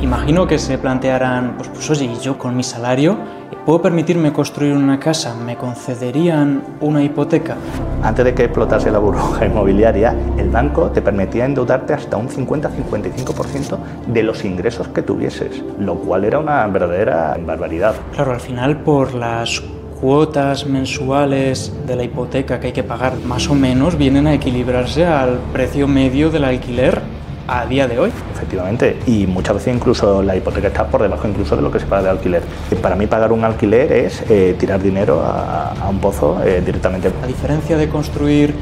Imagino que se plantearán, pues oye, ¿y yo con mi salario puedo permitirme construir una casa? ¿Me concederían una hipoteca? Antes de que explotase la burbuja inmobiliaria, el banco te permitía endeudarte hasta un 50-55% de los ingresos que tuvieses, lo cual era una verdadera barbaridad. Claro, al final por las cuotas mensuales de la hipoteca que hay que pagar más o menos vienen a equilibrarse al precio medio del alquiler a día de hoy. Efectivamente, y muchas veces incluso la hipoteca está por debajo incluso de lo que se paga de alquiler. Para mí pagar un alquiler es tirar dinero a un pozo directamente. A diferencia de construir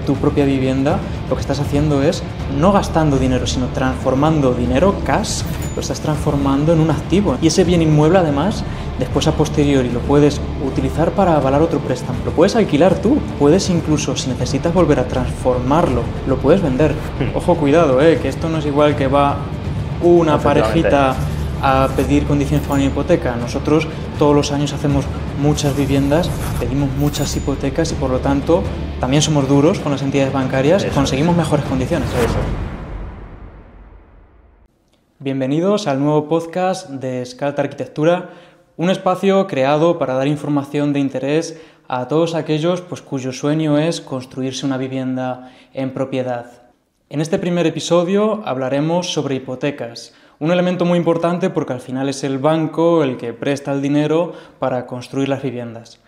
tu propia vivienda, lo que estás haciendo es no gastando dinero, sino transformando dinero, cash, lo estás transformando en un activo. Y ese bien inmueble, además, después a posteriori lo puedes utilizar para avalar otro préstamo. Lo puedes alquilar tú, puedes incluso, si necesitas volver a transformarlo, lo puedes vender. Ojo, cuidado, que esto no es igual que va una parejita a pedir condiciones para una hipoteca. Nosotros todos los años hacemos muchas viviendas, pedimos muchas hipotecas y por lo tanto también somos duros con las entidades bancarias, conseguimos mejores condiciones. Bienvenidos al nuevo podcast de Scalta Arquitectura, un espacio creado para dar información de interés a todos aquellos cuyo sueño es construirse una vivienda en propiedad. En este primer episodio hablaremos sobre hipotecas, un elemento muy importante porque al final es el banco el que presta el dinero para construir las viviendas.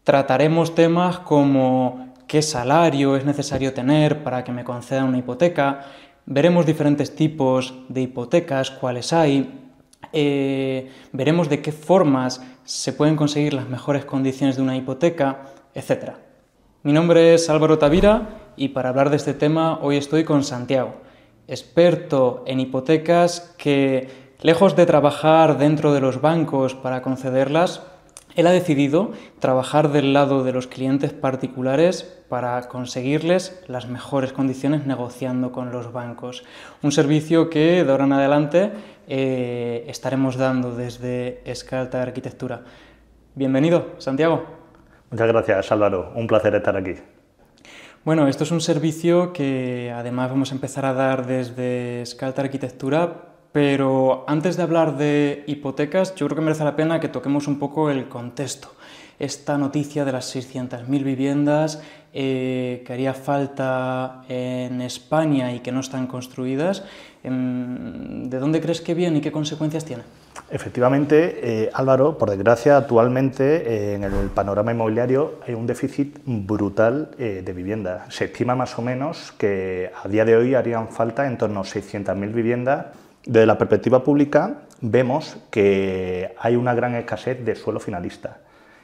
Trataremos temas como qué salario es necesario tener para que me concedan una hipoteca, veremos diferentes tipos de hipotecas, cuáles hay, veremos de qué formas se pueden conseguir las mejores condiciones de una hipoteca, etc. Mi nombre es Álvaro Tavira y para hablar de este tema hoy estoy con Santiago, experto en hipotecas que, lejos de trabajar dentro de los bancos para concederlas, él ha decidido trabajar del lado de los clientes particulares para conseguirles las mejores condiciones negociando con los bancos. Un servicio que de ahora en adelante estaremos dando desde Scalta Arquitectura. Bienvenido, Santiago. Muchas gracias, Álvaro. Un placer estar aquí. Bueno, esto es un servicio que además vamos a empezar a dar desde Scalta Arquitectura, pero antes de hablar de hipotecas, yo creo que merece la pena que toquemos un poco el contexto. Esta noticia de las 600.000 viviendas que haría falta en España y que no están construidas, ¿de dónde crees que viene y qué consecuencias tiene? Efectivamente, Álvaro, por desgracia, actualmente en el panorama inmobiliario hay un déficit brutal de vivienda. Se estima más o menos que a día de hoy harían falta en torno a 600.000 viviendas. Desde la perspectiva pública vemos que hay una gran escasez de suelo finalista.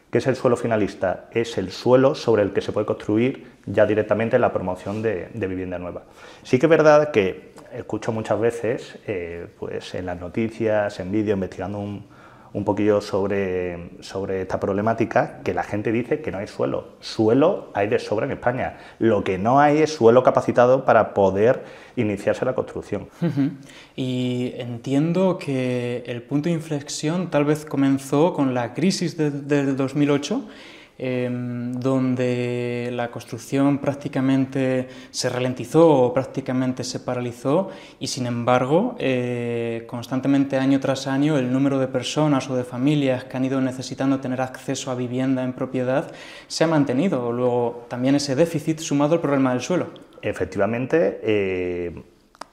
¿Qué es el suelo finalista? Es el suelo sobre el que se puede construir ya directamente la promoción de vivienda nueva. Sí que es verdad que escucho muchas veces pues en las noticias, en vídeos, investigando un poquillo sobre esta problemática, que la gente dice que no hay suelo. Suelo hay de sobra en España. Lo que no hay es suelo capacitado para poder iniciarse la construcción. Y entiendo que el punto de inflexión tal vez comenzó con la crisis del 2008, donde la construcción prácticamente se ralentizó o prácticamente se paralizó y sin embargo constantemente año tras año el número de personas o de familias que han ido necesitando tener acceso a vivienda en propiedad se ha mantenido. Luego también ese déficit sumado al problema del suelo. Efectivamente,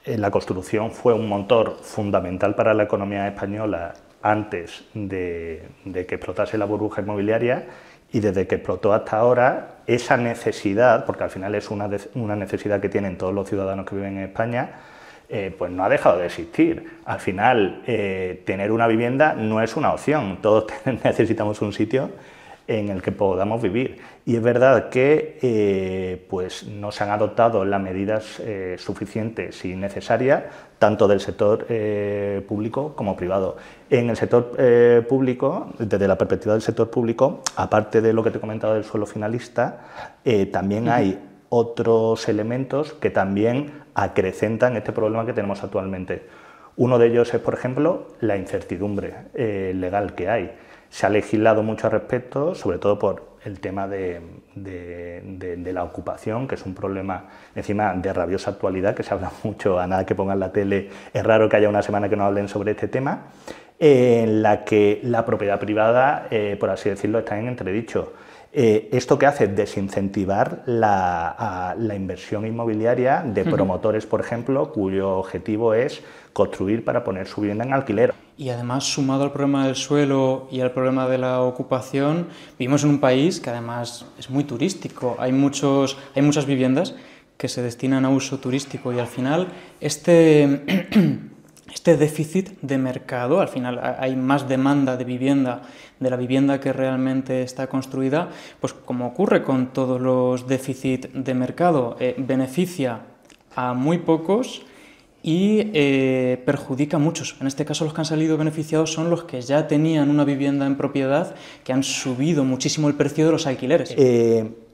la construcción fue un motor fundamental para la economía española antes de que explotase la burbuja inmobiliaria. Y desde que explotó hasta ahora, esa necesidad, porque al final es una necesidad que tienen todos los ciudadanos que viven en España, pues no ha dejado de existir. Al final, tener una vivienda no es una opción, todos necesitamos un sitio en el que podamos vivir. Y es verdad que pues no se han adoptado las medidas suficientes y necesarias, tanto del sector público como privado. En el sector público, desde la perspectiva del sector público, aparte de lo que te he comentado del suelo finalista, también hay otros elementos que también acrecentan este problema que tenemos actualmente. Uno de ellos es, por ejemplo, la incertidumbre legal que hay. Se ha legislado mucho al respecto, sobre todo por el tema de la ocupación, que es un problema encima de rabiosa actualidad, que se habla mucho, a nada que pongan la tele, es raro que haya una semana que no hablen sobre este tema, en la que la propiedad privada, por así decirlo, está en entredicho. ¿Esto qué hace? Desincentivar la inversión inmobiliaria de promotores, por ejemplo, cuyo objetivo es construir para poner su vivienda en alquiler. Y además, sumado al problema del suelo y al problema de la ocupación, vivimos en un país que además es muy turístico. Hay muchas viviendas que se destinan a uso turístico y al final este déficit de mercado, al final hay más demanda de vivienda, de la vivienda que realmente está construida, pues como ocurre con todos los déficits de mercado, beneficia a muy pocos y perjudica a muchos. En este caso los que han salido beneficiados son los que ya tenían una vivienda en propiedad, que han subido muchísimo el precio de los alquileres.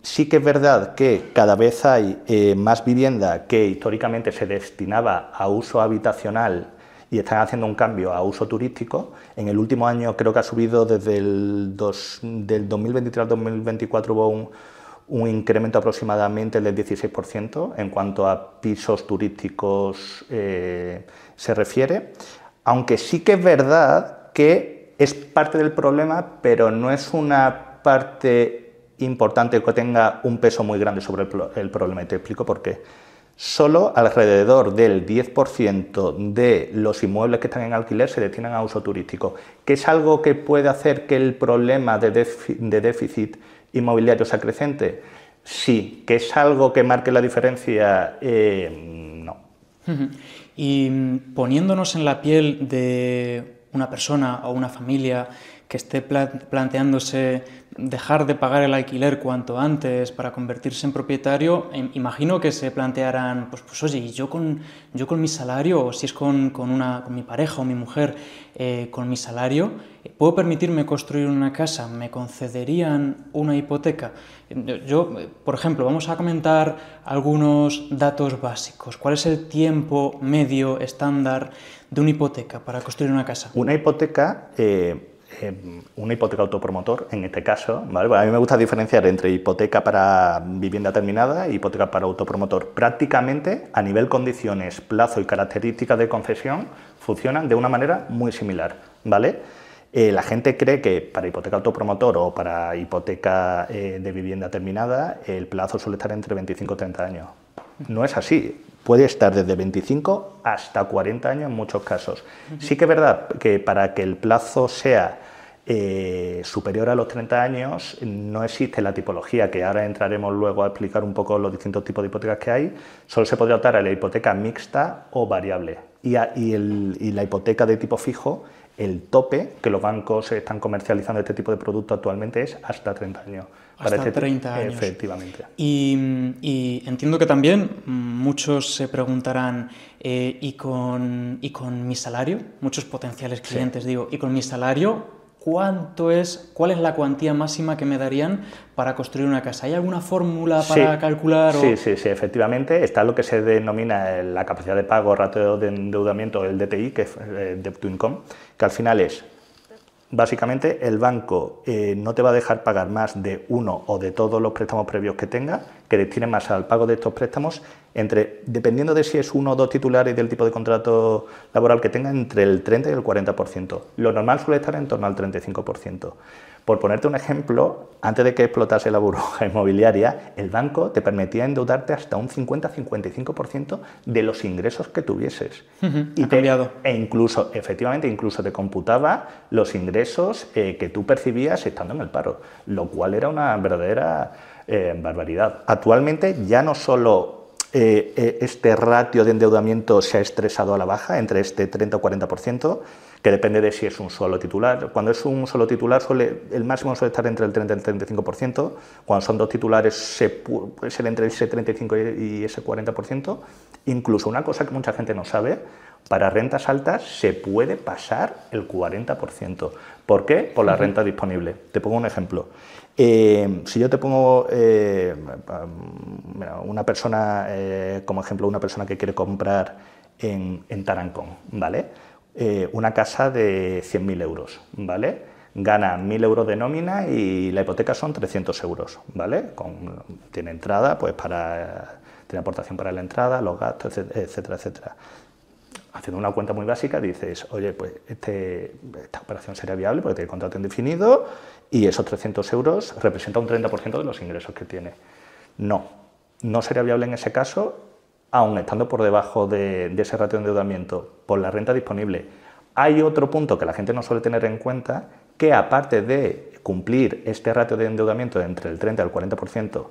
Sí que es verdad que cada vez hay más vivienda que históricamente se destinaba a uso habitacional y están haciendo un cambio a uso turístico. En el último año creo que ha subido desde del 2023 al 2024 hubo un incremento aproximadamente del 16% en cuanto a pisos turísticos se refiere, aunque sí que es verdad que es parte del problema, pero no es una parte importante que tenga un peso muy grande sobre el problema, y te explico por qué. Solo alrededor del 10% de los inmuebles que están en alquiler se destinan a uso turístico, que es algo que puede hacer que el problema de déficit inmobiliario sea creciente. Sí, que es algo que marque la diferencia, no. Y poniéndonos en la piel de una persona o una familia que esté planteándose dejar de pagar el alquiler cuanto antes para convertirse en propietario, imagino que se plantearán, pues oye, ¿y yo con mi salario, o si es con mi pareja o mi mujer, con mi salario, ¿puedo permitirme construir una casa? ¿Me concederían una hipoteca? Yo, por ejemplo, vamos a comentar algunos datos básicos. ¿Cuál es el tiempo medio estándar de una hipoteca para construir una casa? Una hipoteca autopromotor, en este caso, ¿vale? A mí me gusta diferenciar entre hipoteca para vivienda terminada y hipoteca para autopromotor. Prácticamente, a nivel condiciones, plazo y características de concesión, funcionan de una manera muy similar, ¿vale? La gente cree que para hipoteca autopromotor o para hipoteca de vivienda terminada, el plazo suele estar entre 25 y 30 años. No es así. Puede estar desde 25 hasta 40 años en muchos casos. Sí que es verdad que para que el plazo sea superior a los 30 años no existe la tipología, que ahora entraremos luego a explicar un poco los distintos tipos de hipotecas que hay. Solo se podría optar a la hipoteca mixta o variable. Y la hipoteca de tipo fijo, el tope que los bancos están comercializando este tipo de producto actualmente es hasta 30 años. Hasta 30 años. Efectivamente. Y entiendo que también muchos se preguntarán, ¿y con mi salario? Muchos potenciales clientes, sí. Digo, ¿y con mi salario cuál es la cuantía máxima que me darían para construir una casa? ¿Hay alguna fórmula para calcular? Sí, efectivamente. Está lo que se denomina la capacidad de pago, ratio de endeudamiento, el DTI, que es Debt to Income, que al final es, básicamente, el banco no te va a dejar pagar más de uno o de todos los préstamos previos que tenga, que destine más al pago de estos préstamos, dependiendo de si es uno o dos titulares y del tipo de contrato laboral que tenga, entre el 30 y el 40%. Lo normal suele estar en torno al 35%. Por ponerte un ejemplo, antes de que explotase la burbuja inmobiliaria, el banco te permitía endeudarte hasta un 50-55% de los ingresos que tuvieses. Ha cambiado. Incluso te computaba los ingresos que tú percibías estando en el paro, lo cual era una verdadera barbaridad. Actualmente ya no solo este ratio de endeudamiento se ha estresado a la baja entre este 30 o 40%, que depende de si es un solo titular. Cuando es un solo titular, el máximo suele estar entre el 30 y el 35%. Cuando son dos titulares, puede ser entre ese 35 y ese 40%. Incluso una cosa que mucha gente no sabe, para rentas altas se puede pasar el 40%. ¿Por qué? Por la renta disponible. Te pongo un ejemplo. Si yo te pongo una persona, como ejemplo, una persona que quiere comprar en Tarancón, ¿vale? Una casa de 100.000 euros, ¿vale? gana 1.000 euros de nómina y la hipoteca son 300 euros, ¿vale? Tiene entrada, pues tiene aportación para la entrada, los gastos, etcétera, etcétera. Haciendo una cuenta muy básica dices, oye, pues esta operación sería viable porque tiene contrato indefinido y esos 300 euros representan un 30% de los ingresos que tiene. No sería viable en ese caso, aun estando por debajo de ese ratio de endeudamiento, por la renta disponible. Hay otro punto que la gente no suele tener en cuenta, que aparte de cumplir este ratio de endeudamiento entre el 30 y el 40%,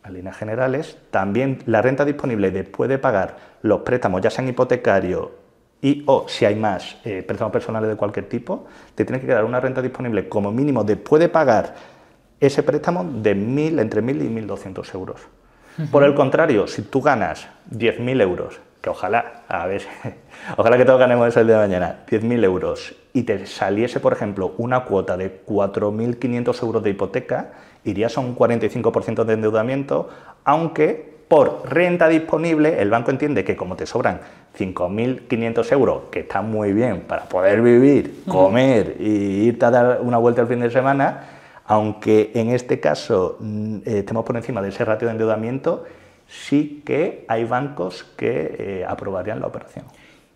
en líneas generales, también la renta disponible después de pagar los préstamos, ya sean hipotecarios o, si hay más, préstamos personales de cualquier tipo, te tiene que quedar una renta disponible como mínimo después de pagar ese préstamo de entre 1.000 y 1.200 euros. Por el contrario, si tú ganas 10.000 euros, que ojalá que todos ganemos eso el día de mañana, 10.000 euros, y te saliese, por ejemplo, una cuota de 4.500 euros de hipoteca, irías a un 45% de endeudamiento, aunque por renta disponible el banco entiende que como te sobran 5.500 euros, que está muy bien para poder vivir, comer y irte a dar una vuelta el fin de semana, aunque en este caso estemos por encima de ese ratio de endeudamiento, sí que hay bancos que aprobarían la operación.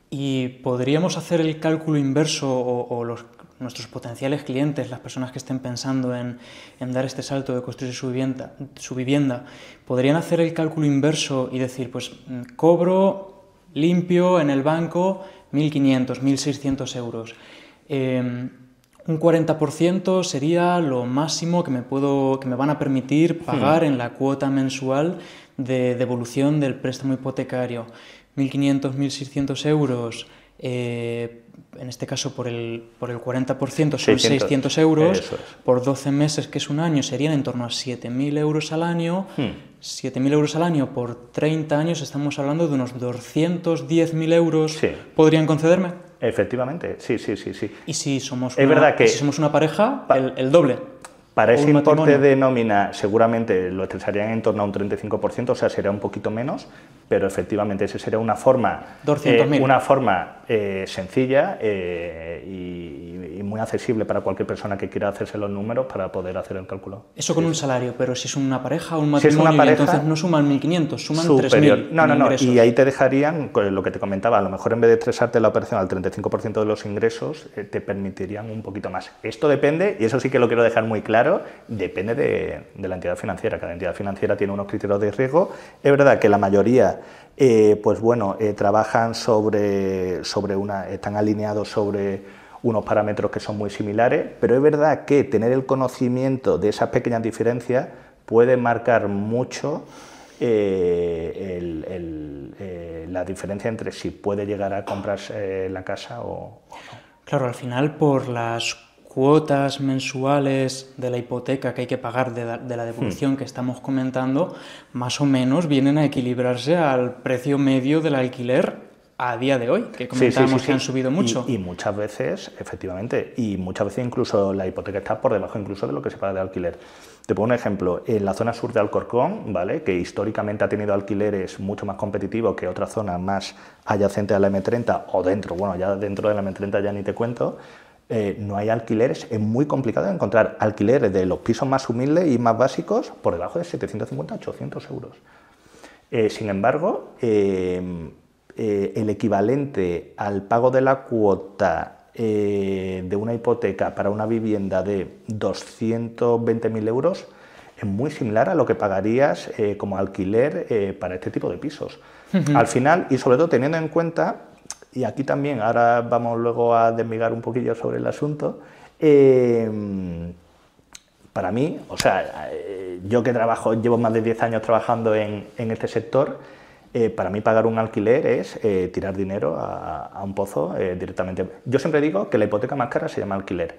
¿Y podríamos hacer el cálculo inverso nuestros potenciales clientes, las personas que estén pensando en dar este salto de construir su vivienda, podrían hacer el cálculo inverso y decir, pues cobro limpio en el banco 1.500, 1.600 euros? Un 40% sería lo máximo que me van a permitir pagar en la cuota mensual de devolución del préstamo hipotecario. 1.500, 1.600 euros, en este caso por el 40% son 600 euros, por 12 meses, que es un año, serían en torno a 7.000 euros al año. 7.000 euros al año por 30 años, estamos hablando de unos 210.000 euros. Sí. ¿Podrían concederme? Efectivamente, sí. Y si somos si somos una pareja, el doble. Para ese importe de nómina seguramente lo estresarían en torno a un 35%, o sea, sería un poquito menos, pero efectivamente esa sería una forma, sencilla y muy accesible para cualquier persona que quiera hacerse los números para poder hacer el cálculo. Eso con un salario, pero si es una pareja o un matrimonio, entonces no suman 1.500, suman 3.000. No, y ahí te dejarían, lo que te comentaba, a lo mejor en vez de estresarte la operación al 35% de los ingresos, te permitirían un poquito más. Esto depende, y eso sí que lo quiero dejar muy claro, depende de la entidad financiera. Cada entidad financiera tiene unos criterios de riesgo. Es verdad que la mayoría trabajan están alineados sobre unos parámetros que son muy similares, pero es verdad que tener el conocimiento de esas pequeñas diferencias puede marcar mucho la diferencia entre si puede llegar a comprarse la casa o no. Claro, al final por las cuotas mensuales de la hipoteca que hay que pagar de la devolución que estamos comentando, más o menos vienen a equilibrarse al precio medio del alquiler a día de hoy, que comentábamos que han subido mucho. Y muchas veces, efectivamente, incluso la hipoteca está por debajo incluso de lo que se paga de alquiler. Te pongo un ejemplo, en la zona sur de Alcorcón, ¿vale?, que históricamente ha tenido alquileres mucho más competitivos que otras zonas más adyacentes a la M30 o ya dentro de la M30 ya ni te cuento. No hay alquileres, es muy complicado encontrar alquileres de los pisos más humildes y más básicos por debajo de 750 a 800 euros. Sin embargo, el equivalente al pago de la cuota de una hipoteca para una vivienda de 220.000 euros es muy similar a lo que pagarías como alquiler para este tipo de pisos. Al final, y sobre todo teniendo en cuenta, y aquí también, ahora vamos luego a desmigar un poquillo sobre el asunto, para mí, yo que llevo más de 10 años trabajando en este sector, para mí pagar un alquiler es tirar dinero a un pozo directamente. Yo siempre digo que la hipoteca más cara se llama alquiler.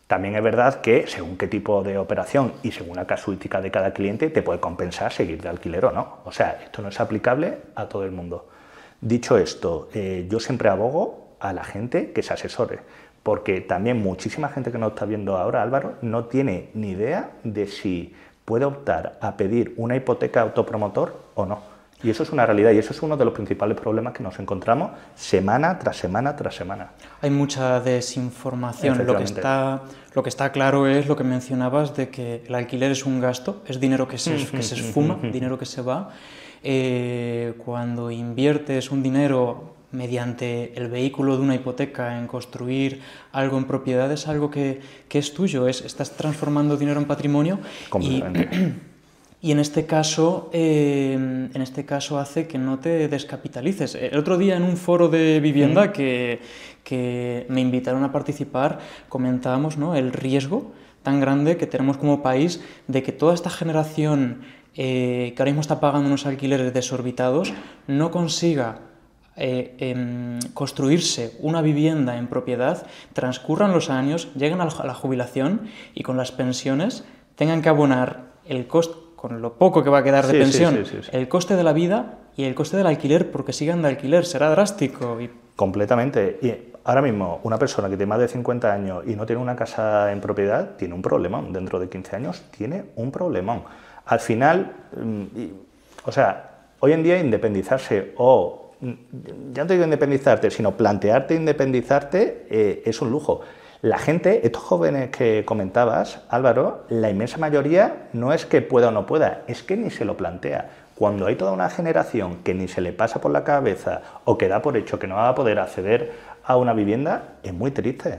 También es verdad que según qué tipo de operación y según la casuística de cada cliente te puede compensar seguir de alquiler o no. O sea, esto no es aplicable a todo el mundo. Dicho esto, yo siempre abogo a la gente que se asesore, porque también muchísima gente que nos está viendo ahora, Álvaro, no tiene ni idea de si puede optar a pedir una hipoteca autopromotor o no. Y eso es una realidad y eso es uno de los principales problemas que nos encontramos semana tras semana tras semana. Hay mucha desinformación. Lo que está claro es lo que mencionabas de que el alquiler es un gasto, es dinero que se esfuma, dinero que se va. Cuando inviertes un dinero mediante el vehículo de una hipoteca en construir algo en propiedad, es algo que es tuyo, estás transformando dinero en patrimonio. Y en este caso hace que no te descapitalices. El otro día en un foro de vivienda que me invitaron a participar, comentábamos, ¿no?, el riesgo tan grande que tenemos como país de que toda esta generación que ahora mismo está pagando unos alquileres desorbitados no consiga construirse una vivienda en propiedad, transcurran los años, lleguen a la jubilación y con las pensiones tengan que abonar el coste, con lo poco que va a quedar de pensión, el coste de la vida y el coste del alquiler, porque sigan de alquiler, será drástico. Completamente. Y ahora mismo, una persona que tiene más de 50 años y no tiene una casa en propiedad, tiene un problemón. Dentro de 15 años tiene un problemón. Al final, o sea, hoy en día independizarse o, ya no te digo independizarte, sino plantearte independizarte es un lujo. La gente, estos jóvenes que comentabas, Álvaro, la inmensa mayoría no es que pueda o no pueda, es que ni se lo plantea. Cuando hay toda una generación que ni se le pasa por la cabeza o que da por hecho que no va a poder acceder a una vivienda, es muy triste.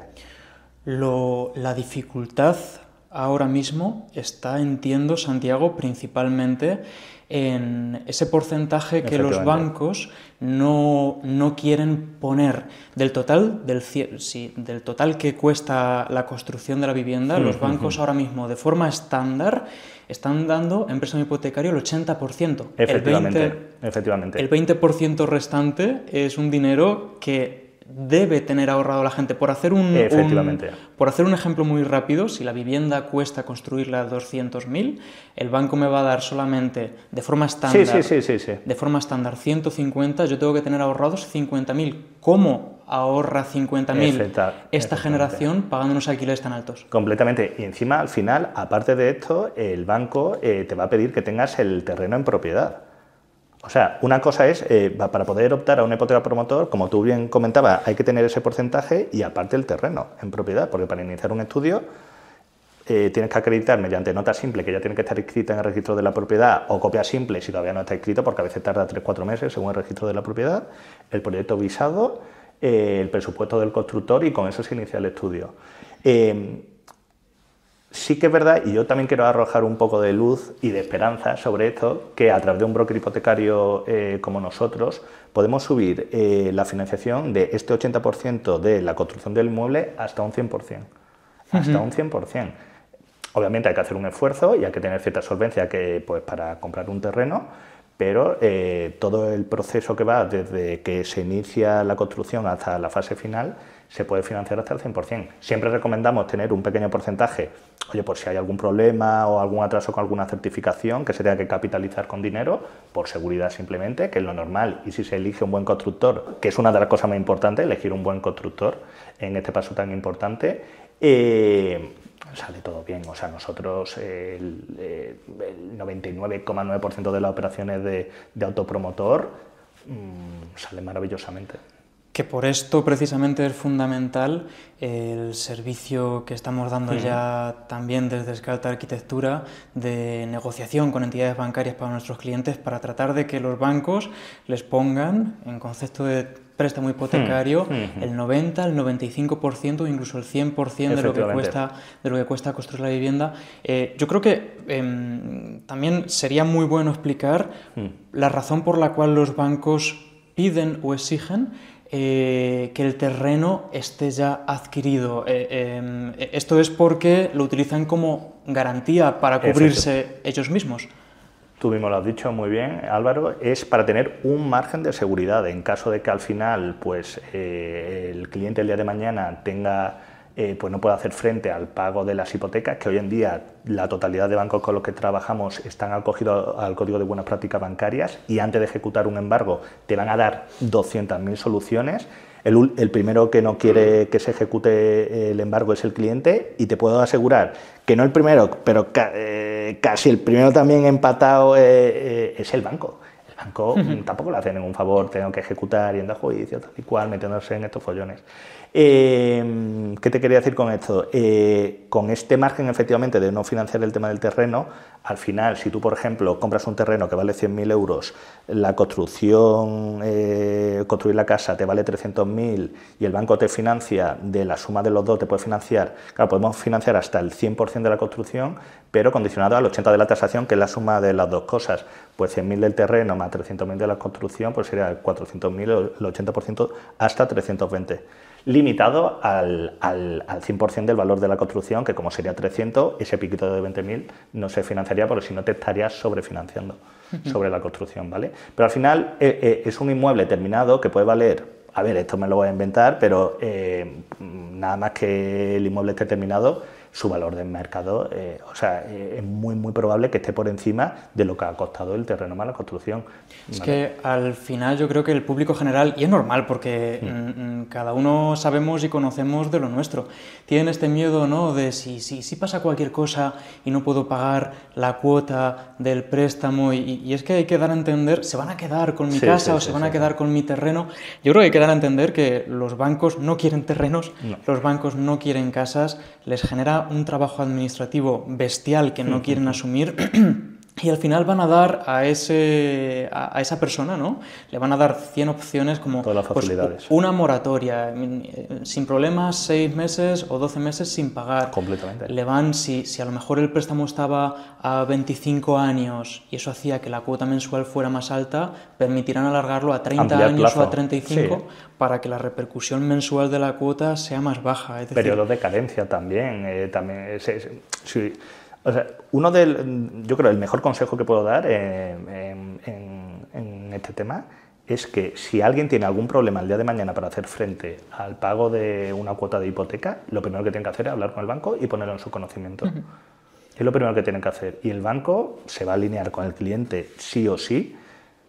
La dificultad ahora mismo está, entiendo, Santiago, principalmente en ese porcentaje que los bancos no quieren poner del total que cuesta la construcción de la vivienda. Los bancos ahora mismo, de forma estándar, están dando en préstamo hipotecario el 80%. Efectivamente. El 20% restante es un dinero que debe tener ahorrado la gente. Por hacer un ejemplo muy rápido, si la vivienda cuesta construirla a 200.000, el banco me va a dar solamente, de forma estándar, de forma estándar 150, yo tengo que tener ahorrados 50.000. ¿Cómo ahorra 50.000 esta generación pagando unos alquileres tan altos? Completamente. Y encima, al final, aparte de esto, el banco te va a pedir que tengas el terreno en propiedad. O sea, una cosa es, para poder optar a una hipoteca promotor, como tú bien comentabas, hay que tener ese porcentaje y aparte el terreno en propiedad, porque para iniciar un estudio tienes que acreditar mediante nota simple, que ya tiene que estar inscrita en el registro de la propiedad, o copia simple si todavía no está inscrito, porque a veces tarda 3-4 meses según el registro de la propiedad, el proyecto visado, el presupuesto del constructor y con eso se inicia el estudio. Sí que es verdad, y yo también quiero arrojar un poco de luz y de esperanza sobre esto, que a través de un broker hipotecario como nosotros podemos subir la financiación de este 80% de la construcción del inmueble hasta un 100%. Hasta un 100%. Obviamente hay que hacer un esfuerzo y hay que tener cierta solvencia para comprar un terreno, pero todo el proceso que va desde que se inicia la construcción hasta la fase final se puede financiar hasta el 100%. Siempre recomendamos tener un pequeño porcentaje, oye, por si hay algún problema o algún atraso con alguna certificación que se tenga que capitalizar con dinero, por seguridad simplemente, que es lo normal. Y si se elige un buen constructor, que es una de las cosas más importantes, elegir un buen constructor en este paso tan importante, sale todo bien. O sea, nosotros el 99,9% de las operaciones de autopromotor salen maravillosamente. Que por esto precisamente es fundamental el servicio que estamos dando ya también desde Scalta Arquitectura de negociación con entidades bancarias para nuestros clientes, para tratar de que los bancos les pongan en concepto de préstamo hipotecario el 90, el 95% o incluso el 100% de lo que cuesta construir la vivienda. Yo creo que también sería muy bueno explicar la razón por la cual los bancos piden o exigen que el terreno esté ya adquirido. Esto es porque lo utilizan como garantía para cubrirse ellos mismos. Tú mismo lo has dicho muy bien, Álvaro, es para tener un margen de seguridad en caso de que al final el cliente el día de mañana no pueda hacer frente al pago de las hipotecas, que hoy en día la totalidad de bancos con los que trabajamos están acogidos al Código de Buenas Prácticas Bancarias y antes de ejecutar un embargo te van a dar 200.000 soluciones. El primero que no quiere que se ejecute el embargo es el cliente y te puedo asegurar que no el primero, pero casi el primero también empatado es el banco. El banco tampoco le hace ningún favor, tengo que ejecutar, yendo a juicio, tal y cual, metiéndose en estos follones. ¿Qué te quería decir con esto? Con este margen, efectivamente, de no financiar el tema del terreno, al final, si tú, por ejemplo, compras un terreno que vale 100.000 euros, la construcción, construir la casa te vale 300.000 y el banco te financia, de la suma de los dos te puede financiar, claro, podemos financiar hasta el 100% de la construcción, pero condicionado al 80% de la tasación, que es la suma de las dos cosas. Pues 100.000 del terreno más 300.000 de la construcción, pues sería 400.000, el 80% hasta 320. Limitado al 100% del valor de la construcción, que como sería 300, ese piquito de 20.000 no se financiaría, porque si no te estarías sobrefinanciando sobre la construcción, ¿vale? Pero al final es un inmueble terminado que puede valer, a ver, esto me lo voy a inventar, pero nada más que el inmueble esté terminado, su valor de mercado, es muy probable que esté por encima de lo que ha costado el terreno más la construcción. Es ¿vale? Que al final yo creo que el público general, y es normal porque cada uno sabemos y conocemos de lo nuestro, tienen este miedo, ¿no?, de si pasa cualquier cosa y no puedo pagar la cuota del préstamo, y es que hay que dar a entender, ¿se van a quedar con mi casa o se van a quedar con mi terreno? Yo creo que hay que dar a entender que los bancos no quieren terrenos, los bancos no quieren casas, les genera un trabajo administrativo bestial que no quieren asumir y al final van a dar a esa persona, ¿no?, le van a dar 100 opciones como todas las facilidades. Pues, una moratoria, sin problemas, 6 meses o 12 meses sin pagar. Completamente. Le van, si a lo mejor el préstamo estaba a 25 años y eso hacía que la cuota mensual fuera más alta, permitirán alargarlo a 30 Ampliar años plazo. o a 35 para que la repercusión mensual de la cuota sea más baja. Es decir, periodos de carencia también. Sí. O sea, yo creo el mejor consejo que puedo dar en este tema es que si alguien tiene algún problema el día de mañana para hacer frente al pago de una cuota de hipoteca, lo primero que tiene que hacer es hablar con el banco y ponerlo en su conocimiento. Es lo primero que tienen que hacer. Y el banco se va a alinear con el cliente sí o sí,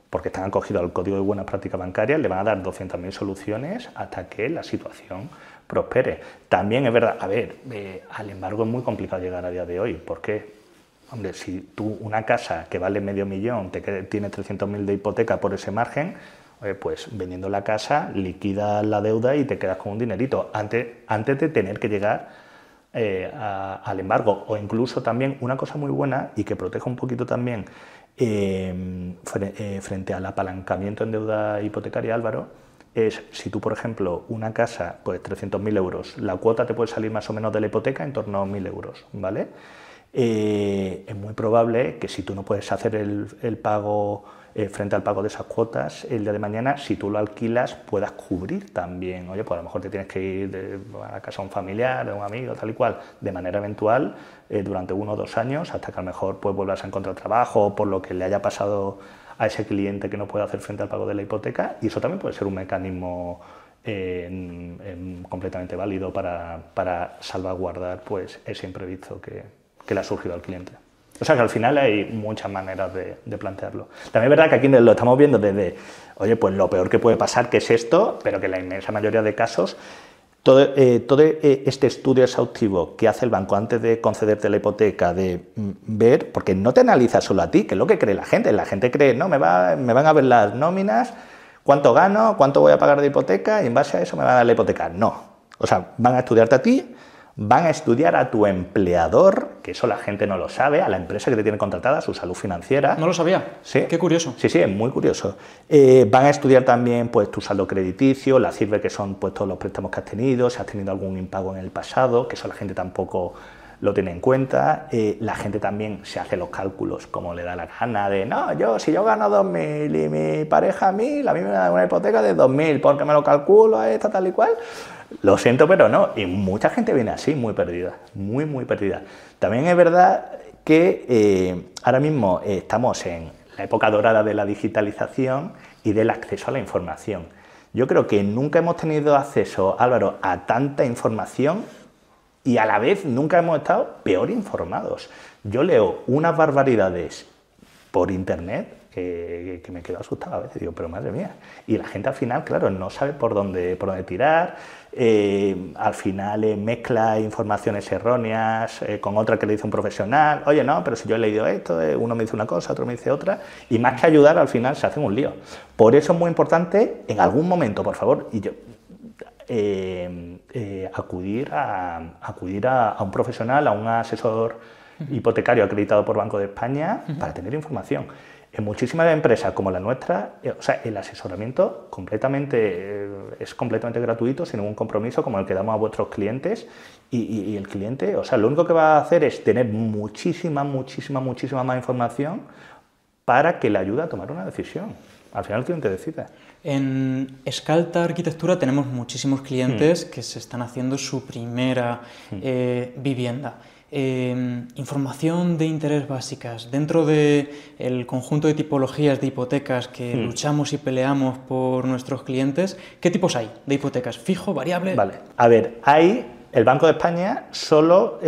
porque están acogidos al Código de Buenas Prácticas Bancarias, le van a dar 200.000 soluciones hasta que la situación prospere. También es verdad, al embargo es muy complicado llegar a día de hoy. ¿Por qué? Hombre, si tú una casa que vale $500.000 tiene 300.000 de hipoteca por ese margen, pues vendiendo la casa liquidas la deuda y te quedas con un dinerito antes de tener que llegar al embargo. O incluso también una cosa muy buena y que proteja un poquito también frente al apalancamiento en deuda hipotecaria, Álvaro, es si tú, por ejemplo, una casa, pues 300.000 euros, la cuota te puede salir más o menos de la hipoteca en torno a 1.000 euros, ¿vale? Es muy probable que si tú no puedes hacer el pago frente al pago de esas cuotas el día de mañana, si tú lo alquilas, puedas cubrir también. Oye, pues a lo mejor te tienes que ir a la casa de un familiar, de un amigo, tal y cual, de manera eventual, durante 1 o 2 años, hasta que a lo mejor pues, vuelvas a encontrar trabajo por lo que le haya pasado a ese cliente que no puede hacer frente al pago de la hipoteca, y eso también puede ser un mecanismo completamente válido para salvaguardar pues, ese imprevisto que le ha surgido al cliente. O sea que al final hay muchas maneras de plantearlo. También es verdad que aquí lo estamos viendo desde, oye, pues lo peor que puede pasar, que es esto, pero que en la inmensa mayoría de casos, todo este estudio exhaustivo que hace el banco antes de concederte la hipoteca, de ver, porque no te analiza solo a ti, que es lo que cree la gente cree, no, me van a ver las nóminas, cuánto gano, cuánto voy a pagar de hipoteca y en base a eso me van a dar la hipoteca. No, o sea, van a estudiarte a ti, van a estudiar a tu empleador, que eso la gente no lo sabe, a la empresa que te tiene contratada, su salud financiera. No lo sabía. Sí. Qué curioso. Sí, es muy curioso. Van a estudiar también pues, tu saldo crediticio, la CIRBE, que son pues, todos los préstamos que has tenido, si has tenido algún impago en el pasado, que eso la gente tampoco lo tiene en cuenta. La gente también se hace los cálculos como le da la gana de, no, si yo gano 2.000 y mi pareja 1.000, a mí me da una hipoteca de 2.000 porque me lo calculo a esta tal y cual. Lo siento, pero no. Y mucha gente viene así, muy perdida, muy perdida. También es verdad que ahora mismo estamos en la época dorada de la digitalización y del acceso a la información. Yo creo que nunca hemos tenido acceso, Álvaro, a tanta información y a la vez nunca hemos estado peor informados. Yo leo unas barbaridades por internet que me quedo asustado a veces, digo, pero madre mía. Y la gente al final, claro, no sabe por dónde tirar, al final mezcla informaciones erróneas con otra que le dice un profesional, oye, no, pero si yo he leído esto, uno me dice una cosa, otro me dice otra, y más que ayudar, al final se hace un lío. Por eso es muy importante, en algún momento, por favor, y yo... acudir a un profesional, a un asesor hipotecario acreditado por Banco de España para tener información. En muchísimas empresas como la nuestra, o sea, el asesoramiento es completamente gratuito, sin ningún compromiso, como el que damos a vuestros clientes, y el cliente, o sea, lo único que va a hacer es tener muchísima más información para que le ayude a tomar una decisión. Al final el cliente decide. En Scalta Arquitectura tenemos muchísimos clientes que se están haciendo su primera vivienda. Información de interés básicas. Dentro del conjunto de tipologías de hipotecas que luchamos y peleamos por nuestros clientes, ¿qué tipos hay de hipotecas? ¿Fijo, variable? Vale, a ver, el Banco de España solo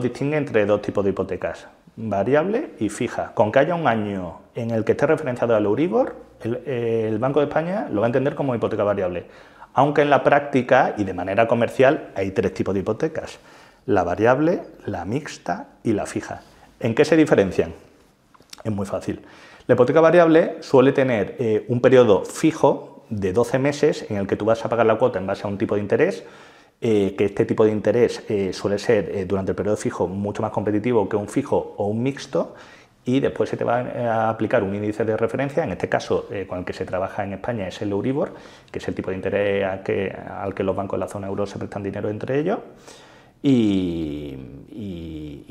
distingue entre dos tipos de hipotecas, variable y fija. Con que haya un año en el que esté referenciado al Euribor, el Banco de España lo va a entender como hipoteca variable. Aunque en la práctica y de manera comercial hay tres tipos de hipotecas: la variable, la mixta y la fija. ¿En qué se diferencian? Es muy fácil. La hipoteca variable suele tener un periodo fijo de 12 meses en el que tú vas a pagar la cuota en base a un tipo de interés, que este tipo de interés suele ser durante el periodo fijo mucho más competitivo que un fijo o un mixto, y después se te va a aplicar un índice de referencia, en este caso con el que se trabaja en España es el Euribor, que es el tipo de interés al que los bancos de la zona euro se prestan dinero entre ellos. Y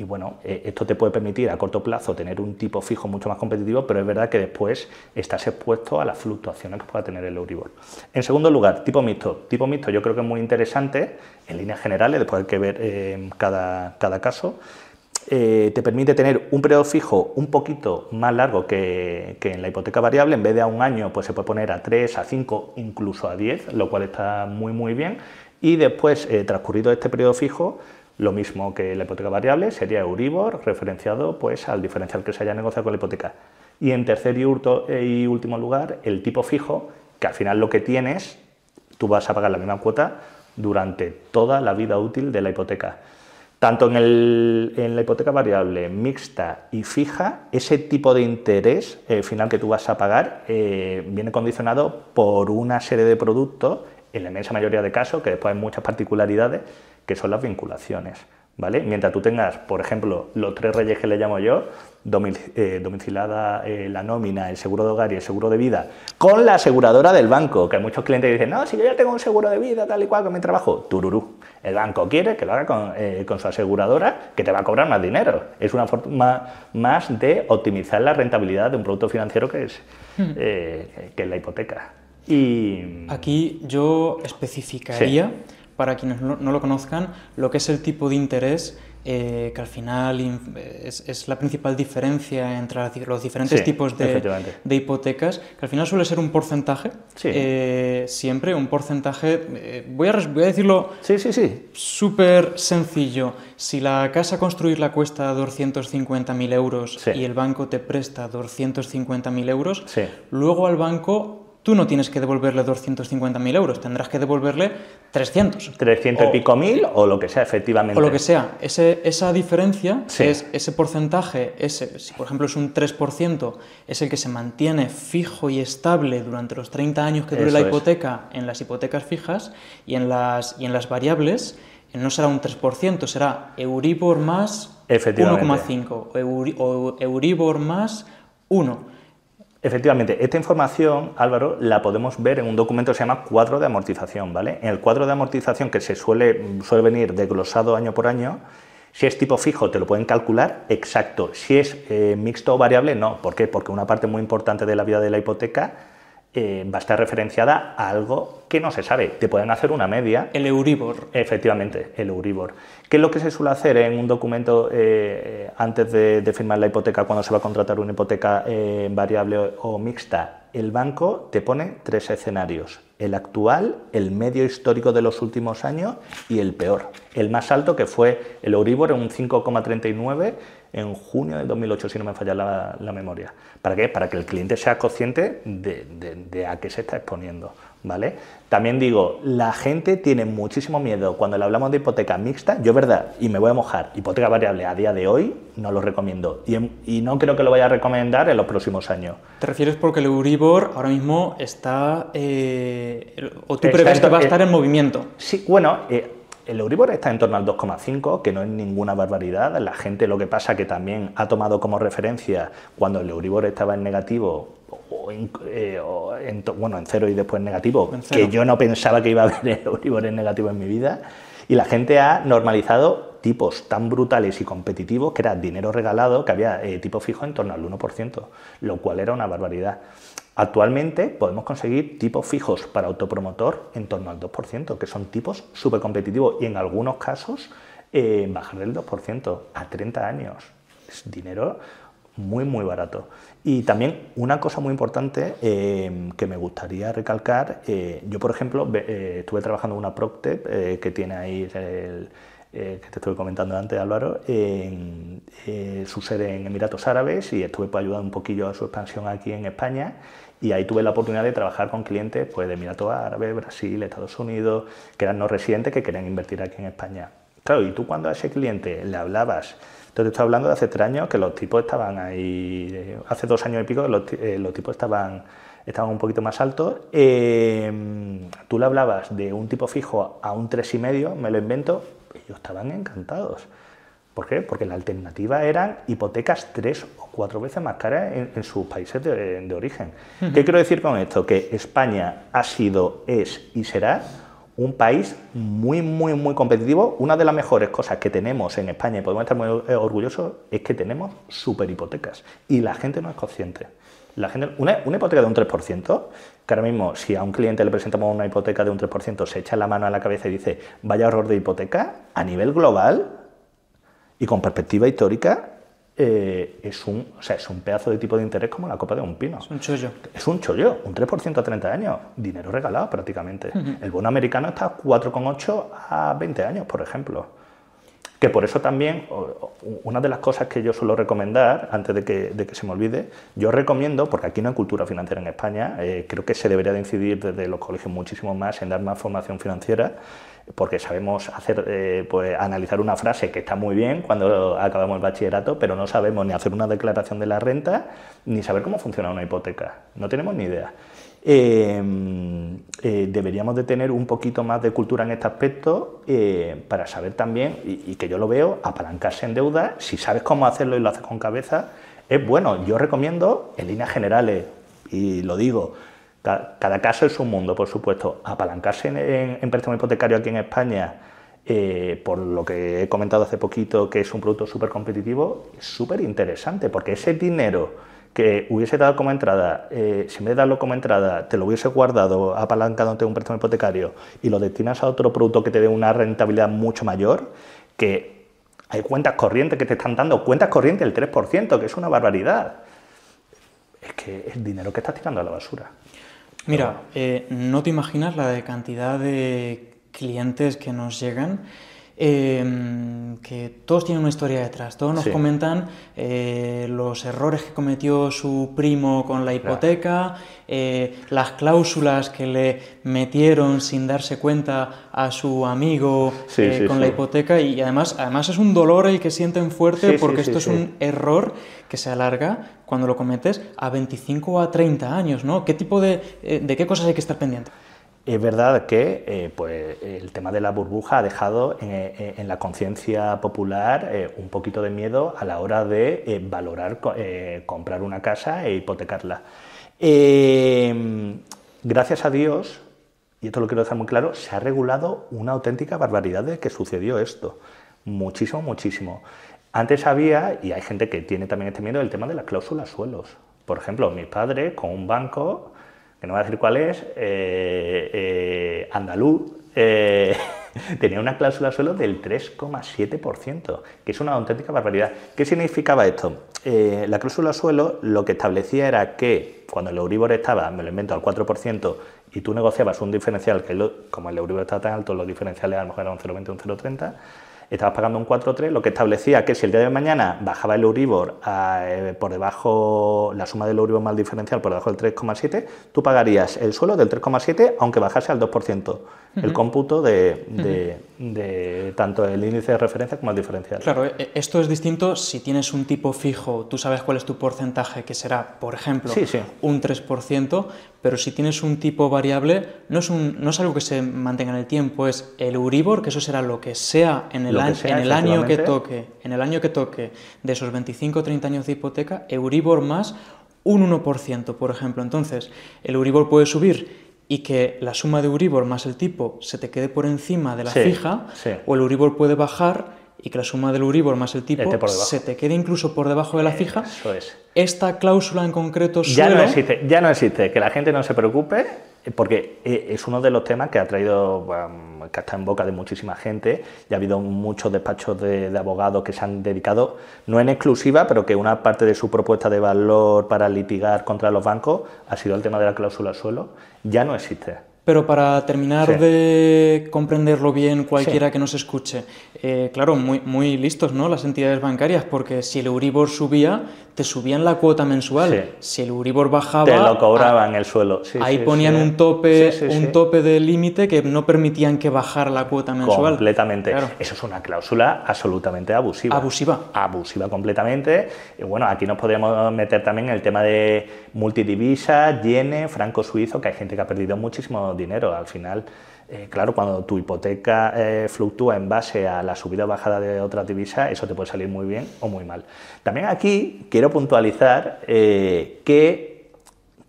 bueno, esto te puede permitir a corto plazo tener un tipo fijo mucho más competitivo, pero es verdad que después estás expuesto a las fluctuaciones que pueda tener el Euribor. En segundo lugar, tipo mixto. Tipo mixto yo creo que es muy interesante, en líneas generales, después hay que ver cada caso. Te permite tener un periodo fijo un poquito más largo que en la hipoteca variable. En vez de a un año, pues se puede poner a 3, a 5, incluso a 10, lo cual está muy bien. Y después, transcurrido este periodo fijo, lo mismo que la hipoteca variable, sería Euribor referenciado pues al diferencial que se haya negociado con la hipoteca. Y en tercer y último lugar, el tipo fijo, que al final lo que tienes, tú vas a pagar la misma cuota durante toda la vida útil de la hipoteca. Tanto en la hipoteca variable, mixta y fija, ese tipo de interés final que tú vas a pagar viene condicionado por una serie de productos, en la inmensa mayoría de casos, que después hay muchas particularidades, que son las vinculaciones, ¿vale? Mientras tú tengas, por ejemplo, los tres reyes que le llamo yo, domicilada la nómina, el seguro de hogar y el seguro de vida, con la aseguradora del banco, que hay muchos clientes que dicen, no, si yo ya tengo un seguro de vida, tal y cual, con mi trabajo, tururú. El banco quiere que lo haga con su aseguradora, que te va a cobrar más dinero. Es una forma más de optimizar la rentabilidad de un producto financiero que es la hipoteca. Y aquí yo especificaría, para quienes no lo conozcan, lo que es el tipo de interés, que al final es la principal diferencia entre los diferentes tipos de hipotecas, que al final suele ser un porcentaje, siempre un porcentaje, voy a decirlo súper sencillo. Si la casa construirla cuesta 250.000 euros y el banco te presta 250.000 euros, luego al banco tú no tienes que devolverle 250.000 euros, tendrás que devolverle 300. 300 y pico mil o lo que sea, efectivamente. O lo que sea. Esa diferencia, ese porcentaje, si por ejemplo es un 3%, es el que se mantiene fijo y estable durante los 30 años que dure la hipoteca en las hipotecas fijas, y en las variables no será un 3%, será Euribor más 1,5 o Euribor más 1. Efectivamente, esta información, Álvaro, la podemos ver en un documento que se llama cuadro de amortización, ¿vale? En el cuadro de amortización, que suele venir desglosado año por año, si es tipo fijo te lo pueden calcular exacto, si es mixto o variable no. ¿Por qué? Porque una parte muy importante de la vida de la hipoteca va a estar referenciada a algo que no se sabe. Te pueden hacer una media. El Euribor. Efectivamente, el Euribor. ¿Qué es lo que se suele hacer en un documento antes de firmar la hipoteca, cuando se va a contratar una hipoteca variable o mixta? El banco te pone tres escenarios: el actual, el medio histórico de los últimos años y el peor. El más alto, que fue el Euribor en un 5,39, en junio de 2008, si no me falla la memoria. ¿Para qué? Para que el cliente sea consciente de a qué se está exponiendo, ¿vale? También digo, la gente tiene muchísimo miedo cuando le hablamos de hipoteca mixta. Yo, verdad, y me voy a mojar, hipoteca variable a día de hoy no lo recomiendo y no creo que lo vaya a recomendar en los próximos años. ¿Te refieres porque el Euribor ahora mismo está, o tú prevés que va a estar en movimiento? Sí, bueno, el Euribor está en torno al 2,5, que no es ninguna barbaridad. La gente, lo que pasa que también ha tomado como referencia cuando el Euribor estaba en negativo, en cero y después negativo, que yo no pensaba que iba a haber el Euribor en negativo en mi vida, y la gente ha normalizado tipos tan brutales y competitivos que era dinero regalado, que había tipo fijo en torno al 1%, lo cual era una barbaridad. Actualmente podemos conseguir tipos fijos para autopromotor en torno al 2%, que son tipos súper competitivos y en algunos casos bajar del 2% a 30 años. Es dinero muy, muy barato. Y también una cosa muy importante que me gustaría recalcar, yo por ejemplo estuve trabajando en una PropTech que tiene ahí que te estuve comentando antes, Álvaro, su sede en Emiratos Árabes, y estuve ayudando un poquillo a su expansión aquí en España, y ahí tuve la oportunidad de trabajar con clientes pues, de Emiratos Árabes, Brasil, Estados Unidos, que eran no residentes que querían invertir aquí en España. Claro, y tú cuando a ese cliente le hablabas, entonces estoy hablando de hace 3 años que los tipos estaban ahí, hace 2 años y pico los tipos estaban un poquito más altos, tú le hablabas de un tipo fijo a un 3,5, me lo invento, ellos estaban encantados. ¿Por qué? Porque la alternativa eran hipotecas 3 o 4 veces más caras en sus países de origen. ¿Qué quiero decir con esto? Que España ha sido, es y será un país muy, muy, muy competitivo. Una de las mejores cosas que tenemos en España, y podemos estar muy orgullosos, es que tenemos super hipotecas y la gente no es consciente. La gente, una hipoteca de un 3%, que ahora mismo si a un cliente le presentamos una hipoteca de un 3%, se echa la mano a la cabeza y dice, vaya horror de hipoteca, a nivel global y con perspectiva histórica, es un pedazo de tipo de interés como la copa de un pino. Es un chollo. Es un chollo, un 3% a 30 años, dinero regalado prácticamente. El bono americano está a 4,8 a 20 años, por ejemplo. Que por eso también, una de las cosas que yo suelo recomendar, antes de que se me olvide, yo recomiendo, porque aquí no hay cultura financiera en España, creo que se debería de incidir desde los colegios muchísimo más en dar más formación financiera, porque sabemos hacer, analizar una frase que está muy bien cuando acabamos el bachillerato, pero no sabemos ni hacer una declaración de la renta, ni saber cómo funciona una hipoteca, no tenemos ni idea. Deberíamos de tener un poquito más de cultura en este aspecto para saber también, y que yo lo veo, apalancarse en deuda. Si sabes cómo hacerlo y lo haces con cabeza, es bueno. Yo recomiendo, en líneas generales, y lo digo, cada caso es un mundo, por supuesto, apalancarse en préstamo hipotecario aquí en España, por lo que he comentado hace poquito, que es un producto súper competitivo, es súper interesante, porque ese dinero que hubiese dado como entrada, si en vez de darlo como entrada te lo hubiese guardado apalancándote un préstamo hipotecario y lo destinas a otro producto que te dé una rentabilidad mucho mayor, que hay cuentas corrientes que te están dando, cuentas corrientes del 3%, que es una barbaridad. Es que es dinero que estás tirando a la basura. Mira, no te imaginas la de cantidad de clientes que nos llegan, que todos tienen una historia detrás, todos nos comentan los errores que cometió su primo con la hipoteca, las cláusulas que le metieron sin darse cuenta a su amigo con la hipoteca, y además es un dolor el que sienten fuerte, porque esto es un error que se alarga cuando lo cometes a 25 o a 30 años, ¿no? ¿Qué tipo de qué cosas hay que estar pendiente? Es verdad que el tema de la burbuja ha dejado en la conciencia popular un poquito de miedo a la hora de valorar comprar una casa e hipotecarla. Gracias a Dios, y esto lo quiero dejar muy claro, se ha regulado una auténtica barbaridad de que sucedió esto. Muchísimo, muchísimo. Antes había, y hay gente que tiene también este miedo, el tema de las cláusulas suelos. Por ejemplo, mis padres con un banco, que no voy a decir cuál es, andaluz, tenía una cláusula suelo del 3,7%, que es una auténtica barbaridad. ¿Qué significaba esto? La cláusula suelo lo que establecía era que cuando el Euribor estaba, me lo invento, al 4%, y tú negociabas un diferencial, que como el Euribor estaba tan alto, los diferenciales a lo mejor eran un 0,20 o un 0,30, estabas pagando un 4,3, lo que establecía que si el día de mañana bajaba el Euribor por debajo, la suma del Euribor más diferencial por debajo del 3,7, tú pagarías el suelo del 3,7 aunque bajase al 2%, el cómputo de tanto el índice de referencia como el diferencial. Claro, esto es distinto si tienes un tipo fijo, tú sabes cuál es tu porcentaje, que será, por ejemplo, un 3%, pero si tienes un tipo variable, no es algo que se mantenga en el tiempo, es el Euribor, que eso será lo que sea en el año que toque de esos 25 o 30 años de hipoteca, Euribor más un 1%, por ejemplo. Entonces, el Euribor puede subir y que la suma de Euribor más el tipo se te quede por encima de la fija, o el Euribor puede bajar y que la suma del Euribor más el tipo se te quede incluso por debajo de la fija. Eso es. Esta cláusula en concreto ya no existe, que la gente no se preocupe, porque es uno de los temas que ha traído, que está en boca de muchísima gente, y ha habido muchos despachos de abogados que se han dedicado, no en exclusiva, pero que una parte de su propuesta de valor para litigar contra los bancos ha sido el tema de la cláusula suelo. Ya no existe. Pero para terminar de comprenderlo bien cualquiera que nos escuche, claro, muy listos, ¿no?, las entidades bancarias, porque si el Euribor subía, te subían la cuota mensual. Si el Euribor bajaba, te lo cobraban el suelo. Ahí ponían un tope de límite que no permitían que bajara la cuota mensual. Completamente. Claro. Eso es una cláusula absolutamente abusiva. Abusiva completamente. Y bueno, aquí nos podríamos meter también en el tema de multidivisas, yenes, franco suizo, que hay gente que ha perdido muchísimo dinero. Al final, claro, cuando tu hipoteca fluctúa en base a la subida o bajada de otras divisas, eso te puede salir muy bien o muy mal. También aquí quiero puntualizar que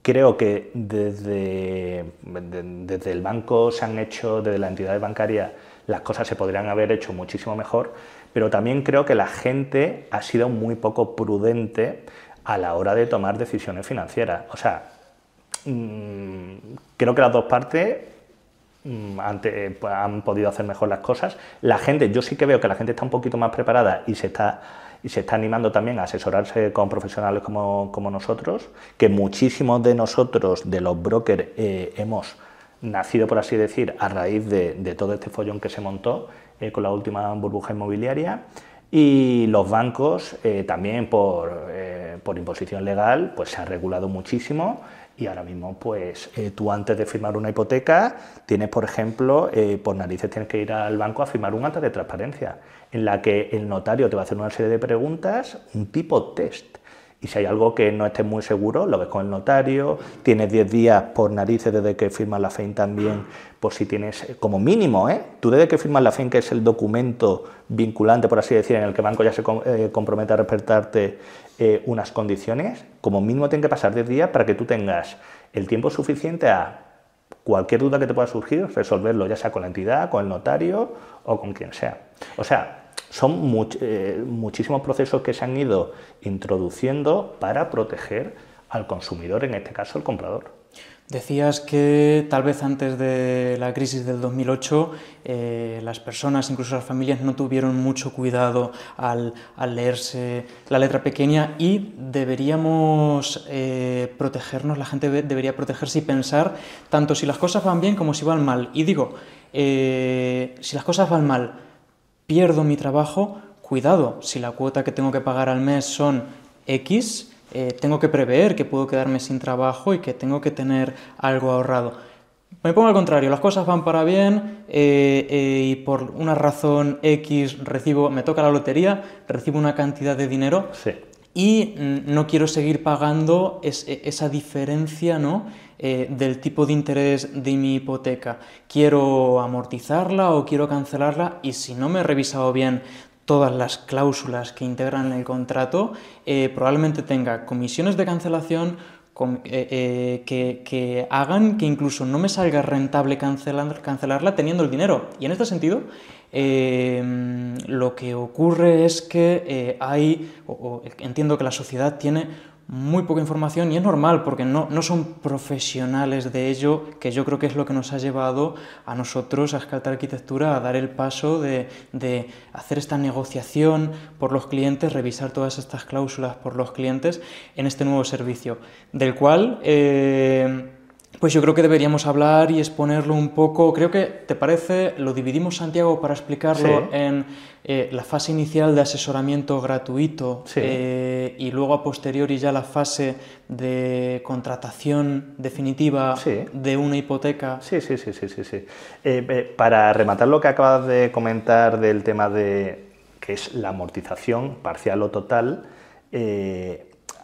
creo que desde el banco se han hecho, desde la entidad bancaria, las cosas se podrían haber hecho muchísimo mejor, pero también creo que la gente ha sido muy poco prudente a la hora de tomar decisiones financieras. O sea, creo que las dos partes han podido hacer mejor las cosas. La gente, yo sí que veo que la gente está un poquito más preparada y se está animando también a asesorarse con profesionales como nosotros, que muchísimos de nosotros, de los brokers, hemos nacido, por así decir, a raíz de todo este follón que se montó con la última burbuja inmobiliaria. Y los bancos también por imposición legal pues se han regulado muchísimo, y ahora mismo pues tú antes de firmar una hipoteca tienes, por ejemplo, por narices tienes que ir al banco a firmar un acta de transparencia en la que el notario te va a hacer una serie de preguntas, un tipo test. Y si hay algo que no estés muy seguro, lo ves con el notario, tienes 10 días por narices desde que firmas la FEIN también, por si tienes, como mínimo, tú desde que firmas la FEIN, que es el documento vinculante, por así decir, en el que el banco ya se compromete a respetarte unas condiciones, como mínimo tiene que pasar 10 días para que tú tengas el tiempo suficiente a cualquier duda que te pueda surgir, resolverlo ya sea con la entidad, con el notario o con quien sea. O sea, son muchísimos procesos que se han ido introduciendo para proteger al consumidor, en este caso el comprador. Decías que tal vez antes de la crisis del 2008 las personas, incluso las familias, no tuvieron mucho cuidado al leerse la letra pequeña, y deberíamos protegernos, la gente debería protegerse y pensar tanto si las cosas van bien como si van mal. Y digo, si las cosas van mal, pierdo mi trabajo, cuidado, si la cuota que tengo que pagar al mes son X, tengo que prever que puedo quedarme sin trabajo y que tengo que tener algo ahorrado. Me pongo al contrario, las cosas van para bien y por una razón X me toca la lotería, recibo una cantidad de dinero y no quiero seguir pagando esa diferencia, ¿no?, del tipo de interés de mi hipoteca. Quiero amortizarla o quiero cancelarla, y si no me he revisado bien todas las cláusulas que integran el contrato, probablemente tenga comisiones de cancelación que hagan que incluso no me salga rentable cancelarla teniendo el dinero. Y en este sentido, lo que ocurre es que entiendo que la sociedad tiene muy poca información, y es normal porque no son profesionales de ello, que yo creo que es lo que nos ha llevado a nosotros, a Skalta Arquitectura, a dar el paso de hacer esta negociación por los clientes, revisar todas estas cláusulas por los clientes en este nuevo servicio, del cual Pues yo creo que deberíamos hablar y exponerlo un poco. Creo que, ¿te parece? Lo dividimos, Santiago, para explicarlo en la fase inicial de asesoramiento gratuito y luego a posteriori ya la fase de contratación definitiva de una hipoteca. Sí. Para rematar lo que acabas de comentar del tema de que es la amortización parcial o total,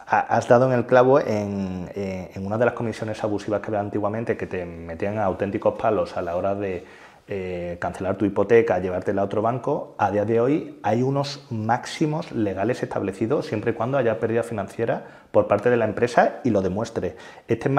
has dado en el clavo en una de las comisiones abusivas que había antiguamente, que te metían a auténticos palos a la hora de cancelar tu hipoteca, llevártela a otro banco. A día de hoy hay unos máximos legales establecidos siempre y cuando haya pérdida financiera por parte de la empresa y lo demuestre. Este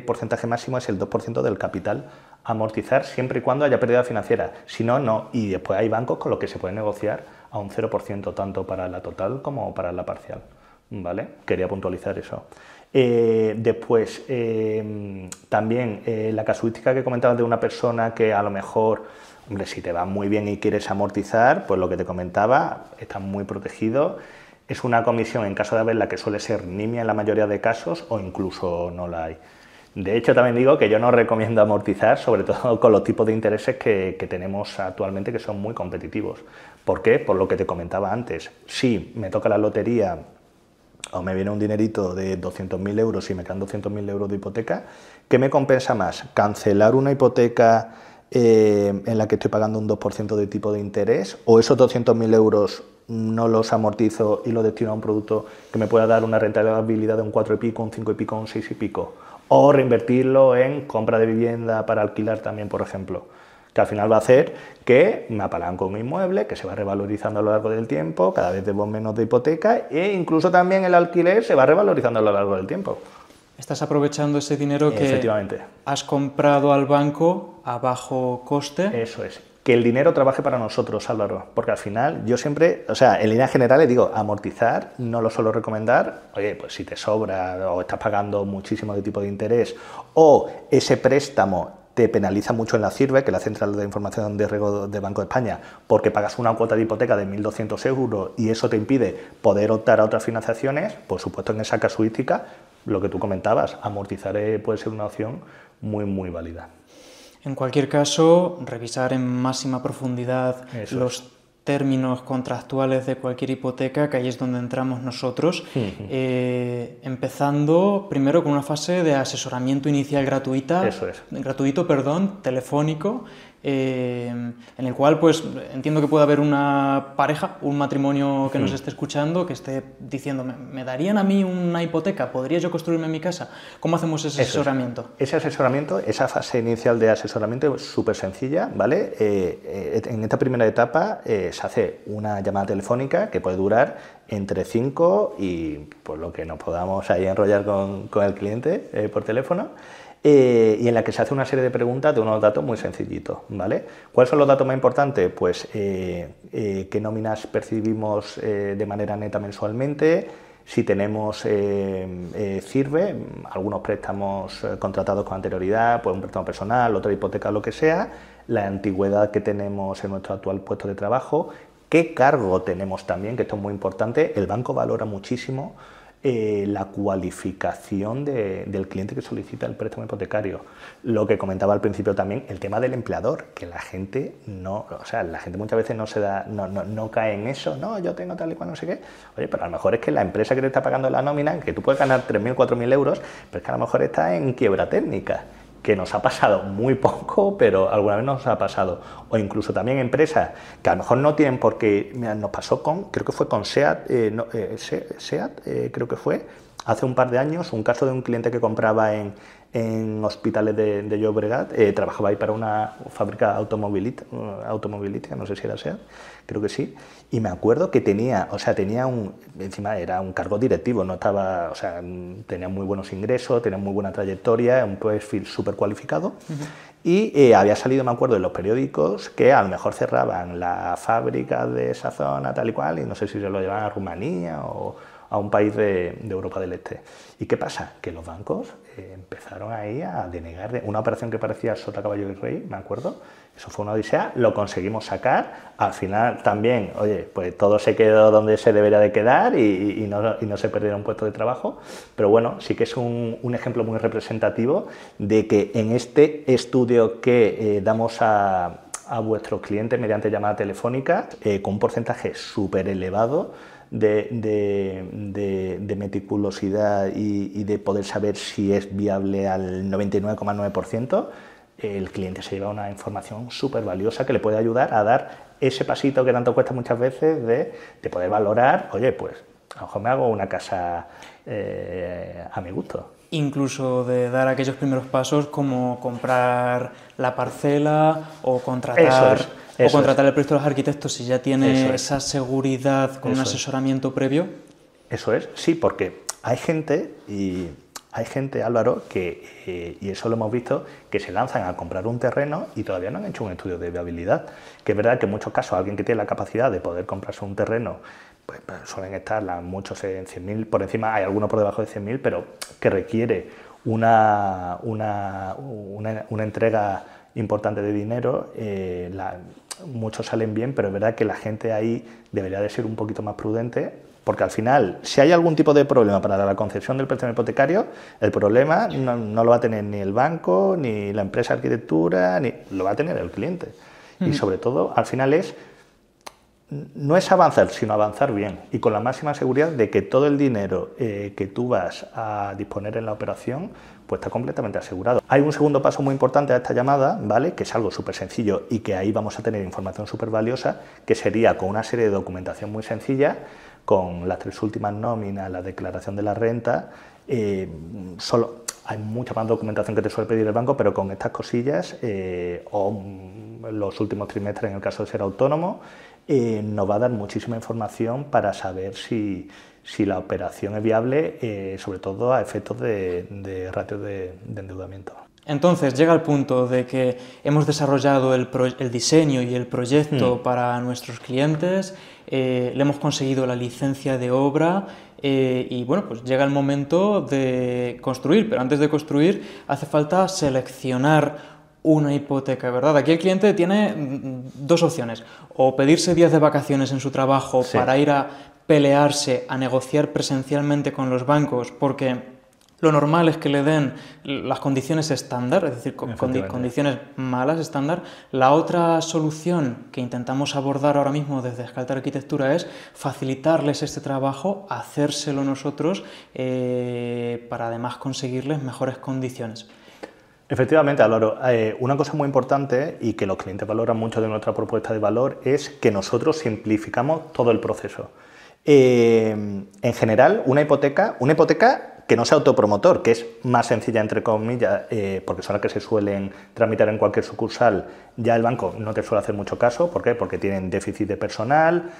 porcentaje máximo es el 2% del capital a amortizar siempre y cuando haya pérdida financiera. Si no, no. Y después hay bancos con los que se puede negociar a un 0%, tanto para la total como para la parcial, ¿vale? Quería puntualizar eso. Después, también la casuística que comentabas de una persona que a lo mejor, hombre, si te va muy bien y quieres amortizar, pues lo que te comentaba, estás muy protegido. Es una comisión, en caso de haberla, que suele ser nimia en la mayoría de casos o incluso no la hay. De hecho, también digo que yo no recomiendo amortizar, sobre todo con los tipos de intereses que tenemos actualmente, que son muy competitivos. ¿Por qué? Por lo que te comentaba antes. Si me toca la lotería o me viene un dinerito de 200.000 euros y me quedan 200.000 euros de hipoteca, ¿qué me compensa más? ¿Cancelar una hipoteca en la que estoy pagando un 2% de tipo de interés, o esos 200.000 euros no los amortizo y los destino a un producto que me pueda dar una rentabilidad de un 4 y pico, un 5 y pico, un 6 y pico? O reinvertirlo en compra de vivienda para alquilar también, por ejemplo, que al final va a hacer que me apalanco un inmueble, que se va revalorizando a lo largo del tiempo, cada vez debo menos de hipoteca, e incluso también el alquiler se va revalorizando a lo largo del tiempo. Estás aprovechando ese dinero que has comprado al banco a bajo coste. Eso es. Que el dinero trabaje para nosotros, Álvaro, porque al final yo siempre, o sea, en líneas generales digo, amortizar no lo suelo recomendar. Oye, pues si te sobra o estás pagando muchísimo de tipo de interés o ese préstamo te penaliza mucho en la CIRBE, que es la Central de Información de Riesgo de Banco de España, porque pagas una cuota de hipoteca de 1.200 euros y eso te impide poder optar a otras financiaciones. Por supuesto, en esa casuística, lo que tú comentabas, amortizar puede ser una opción muy, muy válida. En cualquier caso, revisar en máxima profundidad los términos contractuales de cualquier hipoteca, que ahí es donde entramos nosotros, empezando primero con una fase de asesoramiento inicial gratuito, telefónico, en el cual pues entiendo que puede haber una pareja, un matrimonio que nos esté escuchando, que esté diciendo, ¿me darían a mí una hipoteca? ¿Podría yo construirme mi casa? ¿Cómo hacemos ese asesoramiento? Ese asesoramiento, esa fase inicial de asesoramiento es súper sencilla, ¿vale? En esta primera etapa se hace una llamada telefónica que puede durar entre 5 y pues lo que nos podamos ahí enrollar con el cliente por teléfono. Y en la que se hace una serie de preguntas de unos datos muy sencillitos, ¿vale? ¿Cuáles son los datos más importantes? Pues qué nóminas percibimos de manera neta mensualmente, si tenemos CIRBE, algunos préstamos contratados con anterioridad, pues un préstamo personal, otra hipoteca, lo que sea, la antigüedad que tenemos en nuestro actual puesto de trabajo, qué cargo tenemos también, que esto es muy importante. El banco valora muchísimo la cualificación del cliente que solicita el préstamo hipotecario. Lo que comentaba al principio también, el tema del empleador, que la gente la gente muchas veces no cae en eso, no, yo tengo tal y cual, no sé qué. Oye, pero a lo mejor es que la empresa que te está pagando la nómina, que tú puedes ganar 3.000, 4.000 euros, pero es que a lo mejor está en quiebra técnica, que nos ha pasado muy poco, pero alguna vez nos ha pasado. O incluso también empresas que a lo mejor no tienen por qué. Mira, nos pasó creo que fue con SEAT, creo que fue, hace un par de años, un caso de un cliente que compraba en hospitales de Llobregat, trabajaba ahí para una fábrica automovilística, no sé si era SEAT, creo que sí, y me acuerdo que encima era un cargo directivo, no estaba, o sea, tenía muy buenos ingresos, tenía muy buena trayectoria, un perfil súper cualificado, y había salido, me acuerdo, en los periódicos que a lo mejor cerraban la fábrica de esa zona tal y cual, y no sé si se lo llevaban a Rumanía o a un país de Europa del Este. ¿Y qué pasa? Que los bancos empezaron ahí a denegar una operación que parecía sota, caballo y rey, me acuerdo. Eso fue una odisea, lo conseguimos sacar. Al final también, oye, pues todo se quedó donde se debería de quedar y no se perdieron puestos de trabajo. Pero bueno, sí que es un ejemplo muy representativo de que en este estudio que damos a vuestros clientes mediante llamada telefónica, con un porcentaje súper elevado de meticulosidad y de poder saber si es viable al 99,9%, el cliente se lleva una información súper valiosa que le puede ayudar a dar ese pasito que tanto cuesta muchas veces de poder valorar, oye, pues a lo mejor me hago una casa a mi gusto. Incluso de dar aquellos primeros pasos como comprar la parcela o contratar el proyecto de los arquitectos si ya tiene esa seguridad con un asesoramiento previo. Eso es, sí, porque hay gente, Álvaro, y eso lo hemos visto, que se lanzan a comprar un terreno y todavía no han hecho un estudio de viabilidad. Que es verdad que en muchos casos alguien que tiene la capacidad de poder comprarse un terreno, pues suelen estar muchos en 100.000, por encima hay algunos por debajo de 100.000, pero que requiere una entrega importante de dinero. Muchos salen bien, pero es verdad que la gente ahí debería de ser un poquito más prudente, porque al final, si hay algún tipo de problema para la concesión del préstamo hipotecario, el problema no lo va a tener ni el banco, ni la empresa de arquitectura, ni lo va a tener el cliente. Y sobre todo, al final no es avanzar, sino avanzar bien y con la máxima seguridad de que todo el dinero que tú vas a disponer en la operación pues está completamente asegurado. Hay un segundo paso muy importante a esta llamada, ¿vale?, que es algo súper sencillo y que ahí vamos a tener información súper valiosa, que sería con una serie de documentación muy sencilla, con las 3 últimas nóminas, la declaración de la renta. Hay mucha más documentación que te suele pedir el banco, pero con estas cosillas o los últimos trimestres en el caso de ser autónomo, nos va a dar muchísima información para saber si la operación es viable, sobre todo a efectos de ratios de endeudamiento. Entonces llega el punto de que hemos desarrollado el diseño y el proyecto para nuestros clientes, le hemos conseguido la licencia de obra y bueno, pues llega el momento de construir, pero antes de construir hace falta seleccionar una hipoteca, ¿verdad? Aquí el cliente tiene 2 opciones, o pedirse días de vacaciones en su trabajo para ir a pelearse, a negociar presencialmente con los bancos, porque lo normal es que le den las condiciones estándar, es decir, condiciones malas estándar. La otra solución que intentamos abordar ahora mismo desde Scaltar Arquitectura es facilitarles este trabajo, hacérselo nosotros, para además conseguirles mejores condiciones. Efectivamente, Álvaro, una cosa muy importante y que los clientes valoran mucho de nuestra propuesta de valor es que nosotros simplificamos todo el proceso. En general, una hipoteca que no sea autopromotor, que es más sencilla, entre comillas, porque son las que se suelen tramitar en cualquier sucursal, ya el banco no te suele hacer mucho caso. ¿Por qué? Porque tienen déficit de personal,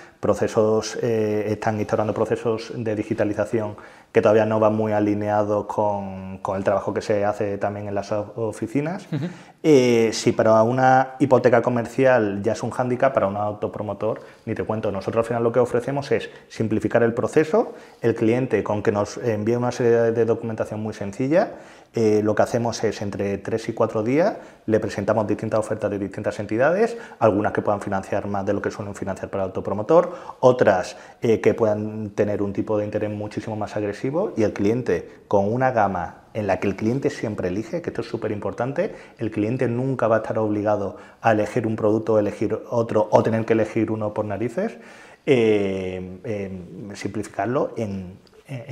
están instaurando procesos de digitalización que todavía no van muy alineados con el trabajo que se hace también en las oficinas. Si para una hipoteca comercial ya es un hándicap, para un autopromotor ni te cuento. Nosotros al final lo que ofrecemos es simplificar el proceso. El cliente, con que nos envíe una serie de documentación muy sencilla, lo que hacemos es entre 3 y 4 días le presentamos distintas ofertas de distintas entidades, algunas que puedan financiar más de lo que suelen financiar para el autopromotor, otras que puedan tener un tipo de interés muchísimo más agresivo, y el cliente, con una gama en la que el cliente siempre elige, que esto es súper importante, el cliente nunca va a estar obligado a elegir un producto o elegir otro o tener que elegir uno por narices, simplificarlo en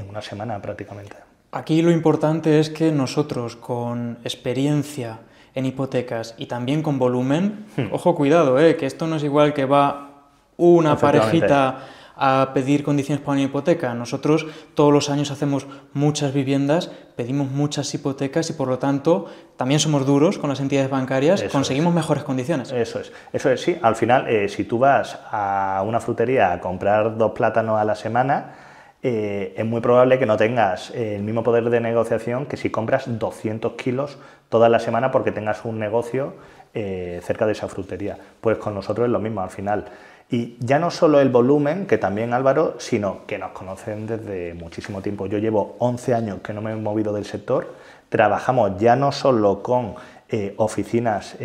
una semana prácticamente. Aquí lo importante es que nosotros, con experiencia en hipotecas y también con volumen, ojo, cuidado, que esto no es igual que va una parejita a pedir condiciones para una hipoteca. Nosotros todos los años hacemos muchas viviendas, pedimos muchas hipotecas y por lo tanto también somos duros con las entidades bancarias, conseguimos mejores condiciones. Eso es, sí. Al final, si tú vas a una frutería a comprar 2 plátanos a la semana, es muy probable que no tengas el mismo poder de negociación que si compras 200 kilos toda la semana porque tengas un negocio cerca de esa frutería. Pues con nosotros es lo mismo. Al final, Y ya no solo el volumen, que también Álvaro, sino que nos conocen desde muchísimo tiempo. Yo llevo 11 años que no me he movido del sector, trabajamos ya no solo con oficinas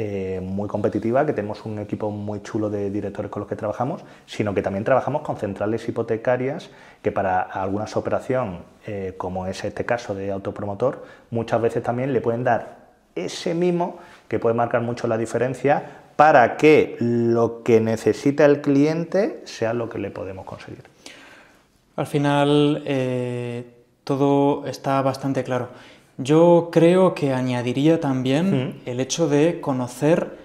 muy competitivas, que tenemos un equipo muy chulo de directores con los que trabajamos, sino que también trabajamos con centrales hipotecarias que para alguna operación, como es este caso de autopromotor, muchas veces también le pueden dar ese mimo que puede marcar mucho la diferencia para que lo que necesita el cliente sea lo que le podemos conseguir. Al final todo está bastante claro. Yo creo que añadiría también el hecho de conocer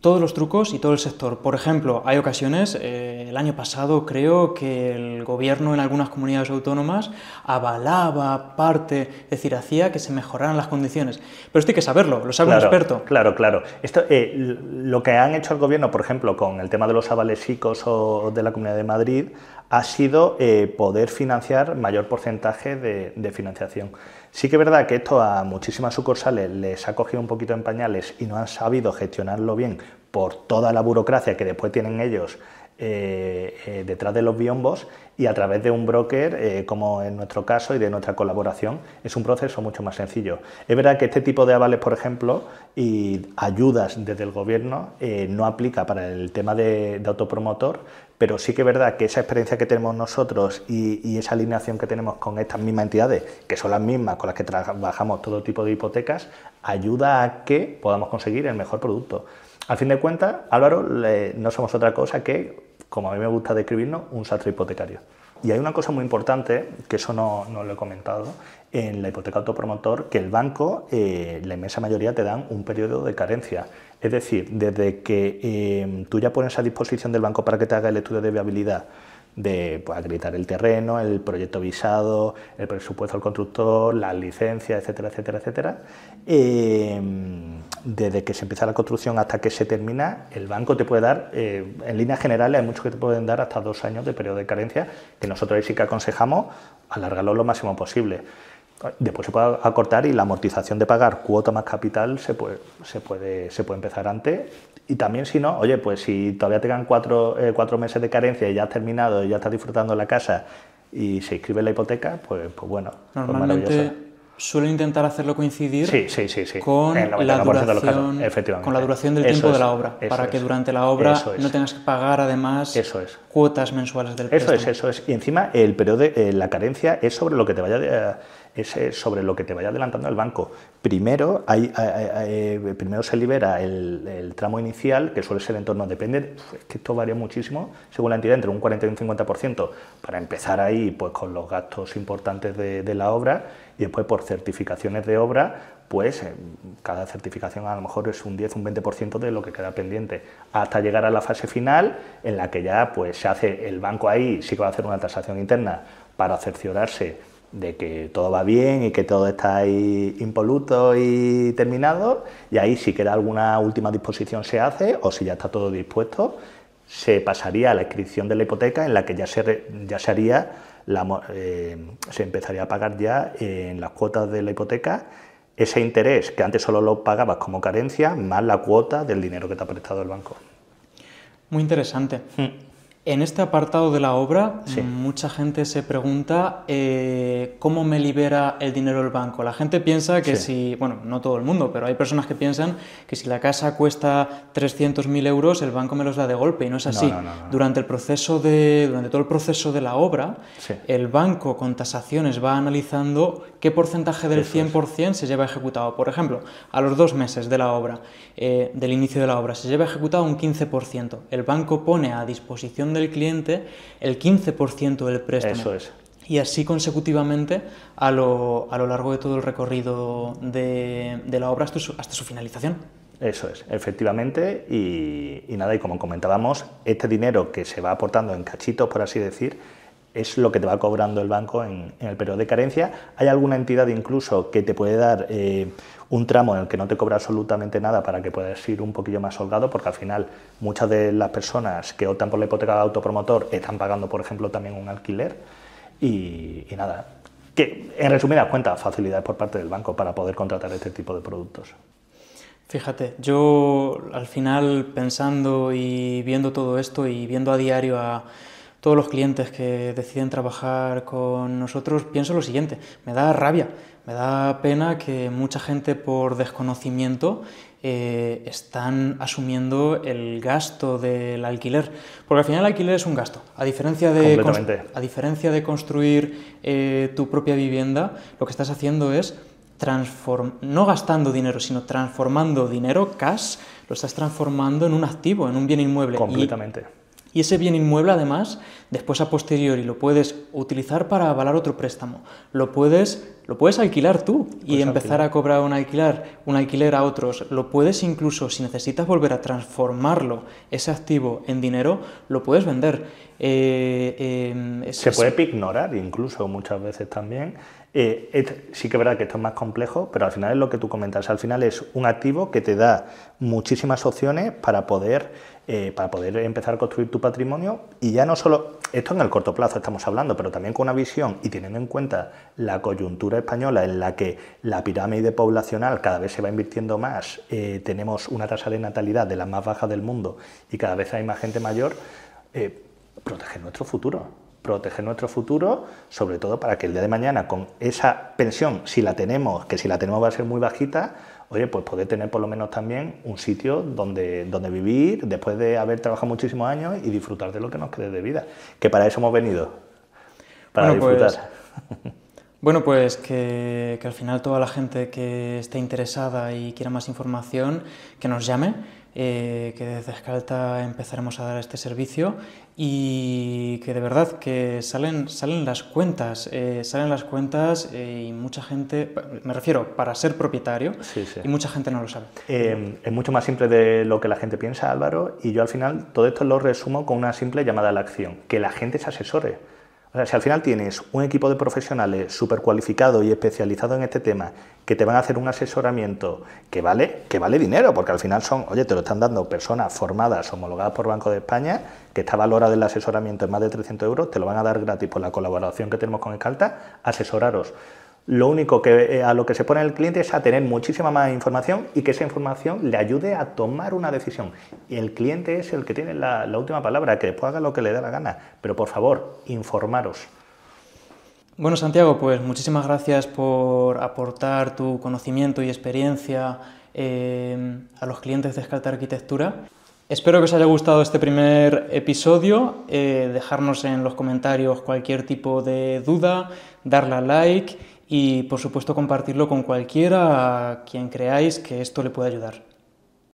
todos los trucos y todo el sector. Por ejemplo, hay ocasiones, el año pasado creo que el gobierno en algunas comunidades autónomas avalaba parte, es decir, hacía que se mejoraran las condiciones. Pero esto hay que saberlo, lo sabe un experto. Claro. Esto, lo que han hecho el gobierno, por ejemplo, con el tema de los avales SICOs o de la Comunidad de Madrid, ha sido poder financiar mayor porcentaje de financiación. Sí que es verdad que esto a muchísimas sucursales les ha cogido un poquito en pañales y no han sabido gestionarlo bien por toda la burocracia que después tienen ellos detrás de los biombos, y a través de un broker, como en nuestro caso y de nuestra colaboración, es un proceso mucho más sencillo. Es verdad que este tipo de avales, por ejemplo, y ayudas desde el gobierno no aplica para el tema de autopromotor, pero sí que es verdad que esa experiencia que tenemos nosotros y esa alineación que tenemos con estas mismas entidades, que son las mismas con las que trabajamos todo tipo de hipotecas, ayuda a que podamos conseguir el mejor producto. Al fin de cuentas, Álvaro, no somos otra cosa que, como a mí me gusta describirnos, un sastre hipotecario. Y hay una cosa muy importante, que eso no lo he comentado, en la hipoteca autopromotor, que el banco, la inmensa mayoría, te dan un periodo de carencia. Es decir, desde que tú ya pones a disposición del banco para que te haga el estudio de viabilidad, de acreditar el terreno, el proyecto visado, el presupuesto al constructor, las licencias, etcétera, desde que se empieza la construcción hasta que se termina, el banco te puede dar, en líneas generales hay muchos que te pueden dar hasta 2 años de periodo de carencia, que nosotros ahí sí que aconsejamos alargarlo lo máximo posible. Después se puede acortar y la amortización de pagar cuota más capital se puede empezar antes. Y también, si no, oye, pues si todavía te quedan 4 meses de carencia y ya has terminado y ya estás disfrutando la casa y se inscribe en la hipoteca, pues bueno. Normalmente suelen intentar hacerlo coincidir con la duración del tiempo de la obra, para que durante la obra no tengas que pagar además cuotas mensuales del préstamo. Eso es. Y encima el periodo de la carencia es sobre lo que te vaya adelantando el banco. Primero se libera el tramo inicial, que suele ser en torno, depende, es que esto varía muchísimo según la entidad, entre un 40 y un 50%, para empezar ahí pues con los gastos importantes de la obra, y después por certificaciones de obra, pues cada certificación a lo mejor es un 10, un 20% de lo que queda pendiente, hasta llegar a la fase final, en la que ya pues se hace, el banco ahí sí que va a hacer una tasación interna para cerciorarse de que todo va bien y que todo está ahí impoluto y terminado, y ahí si queda alguna última disposición se hace, o si ya está todo dispuesto, se pasaría a la inscripción de la hipoteca, en la que se empezaría a pagar ya en las cuotas de la hipoteca ese interés que antes solo lo pagabas como carencia, más la cuota del dinero que te ha prestado el banco. Muy interesante. En este apartado de la obra, mucha gente se pregunta ¿cómo me libera el dinero el banco? La gente piensa que si, bueno, no todo el mundo, pero hay personas que piensan que si la casa cuesta 300.000 euros, el banco me los da de golpe, y no es así. No. Durante todo el proceso de la obra, el banco con tasaciones va analizando qué porcentaje del 100% se lleva ejecutado. Por ejemplo, a los 2 meses de la obra, del inicio de la obra, se lleva ejecutado un 15%. El banco pone a disposición del cliente el 15% del préstamo. Eso es. Y así consecutivamente a lo largo de todo el recorrido de la obra hasta su finalización. Eso es, efectivamente, y nada, y como comentábamos, este dinero que se va aportando en cachitos, por así decir, es lo que te va cobrando el banco en el periodo de carencia. Hay alguna entidad incluso que te puede dar un tramo en el que no te cobra absolutamente nada para que puedas ir un poquillo más holgado, porque al final muchas de las personas que optan por la hipoteca de autopromotor están pagando, por ejemplo, también un alquiler, y nada, que en resumidas cuentas, facilidades por parte del banco para poder contratar este tipo de productos. Fíjate, yo al final pensando y viendo todo esto y viendo a diario a todos los clientes que deciden trabajar con nosotros, pienso lo siguiente: me da rabia, me da pena que mucha gente por desconocimiento están asumiendo el gasto del alquiler, porque al final el alquiler es un gasto. A diferencia de construir tu propia vivienda, lo que estás haciendo es no gastando dinero, sino transformando dinero, cash, lo estás transformando en un activo, en un bien inmueble. Completamente. Y ese bien inmueble, además, después a posteriori lo puedes utilizar para avalar otro préstamo. Lo puedes alquilar tú y empezar a cobrar un alquiler a otros. Lo puedes incluso, si necesitas volver a transformarlo, ese activo, en dinero, lo puedes vender. Se puede ignorar incluso muchas veces también. Sí que es verdad que esto es más complejo, pero al final es lo que tú comentas. Al final es un activo que te da muchísimas opciones para poder empezar a construir tu patrimonio, y ya no solo, esto en el corto plazo estamos hablando, pero también con una visión y teniendo en cuenta la coyuntura española en la que la pirámide poblacional cada vez se va invirtiendo más, tenemos una tasa de natalidad de las más bajas del mundo y cada vez hay más gente mayor. Proteger nuestro futuro, sobre todo para que el día de mañana con esa pensión, si la tenemos va a ser muy bajita, oye, pues poder tener por lo menos también un sitio donde vivir después de haber trabajado muchísimos años y disfrutar de lo que nos quede de vida, que para eso hemos venido, para disfrutar. Bueno, pues que al final toda la gente que esté interesada y quiera más información, que nos llame, que desde Scalta empezaremos a dar este servicio, y que de verdad que salen las cuentas, y mucha gente, me refiero para ser propietario, sí. Y mucha gente no lo sabe. Es mucho más simple de lo que la gente piensa, Álvaro, y yo al final todo esto lo resumo con una simple llamada a la acción, que la gente se asesore. O sea, si al final tienes un equipo de profesionales súper cualificados y especializados en este tema, que te van a hacer un asesoramiento que vale dinero, porque al final te lo están dando personas formadas, homologadas por Banco de España, que está valorado el asesoramiento en más de 300 euros, te lo van a dar gratis por la colaboración que tenemos con Scalta, asesoraros. Lo único que a lo que se pone el cliente es a tener muchísima más información y que esa información le ayude a tomar una decisión. Y el cliente es el que tiene la última palabra, que después haga lo que le dé la gana. Pero por favor, informaros. Bueno, Santiago, pues muchísimas gracias por aportar tu conocimiento y experiencia a los clientes de Scalta Arquitectura. Espero que os haya gustado este primer episodio. Dejarnos en los comentarios cualquier tipo de duda, darle a like y, por supuesto, compartirlo con cualquiera a quien creáis que esto le puede ayudar.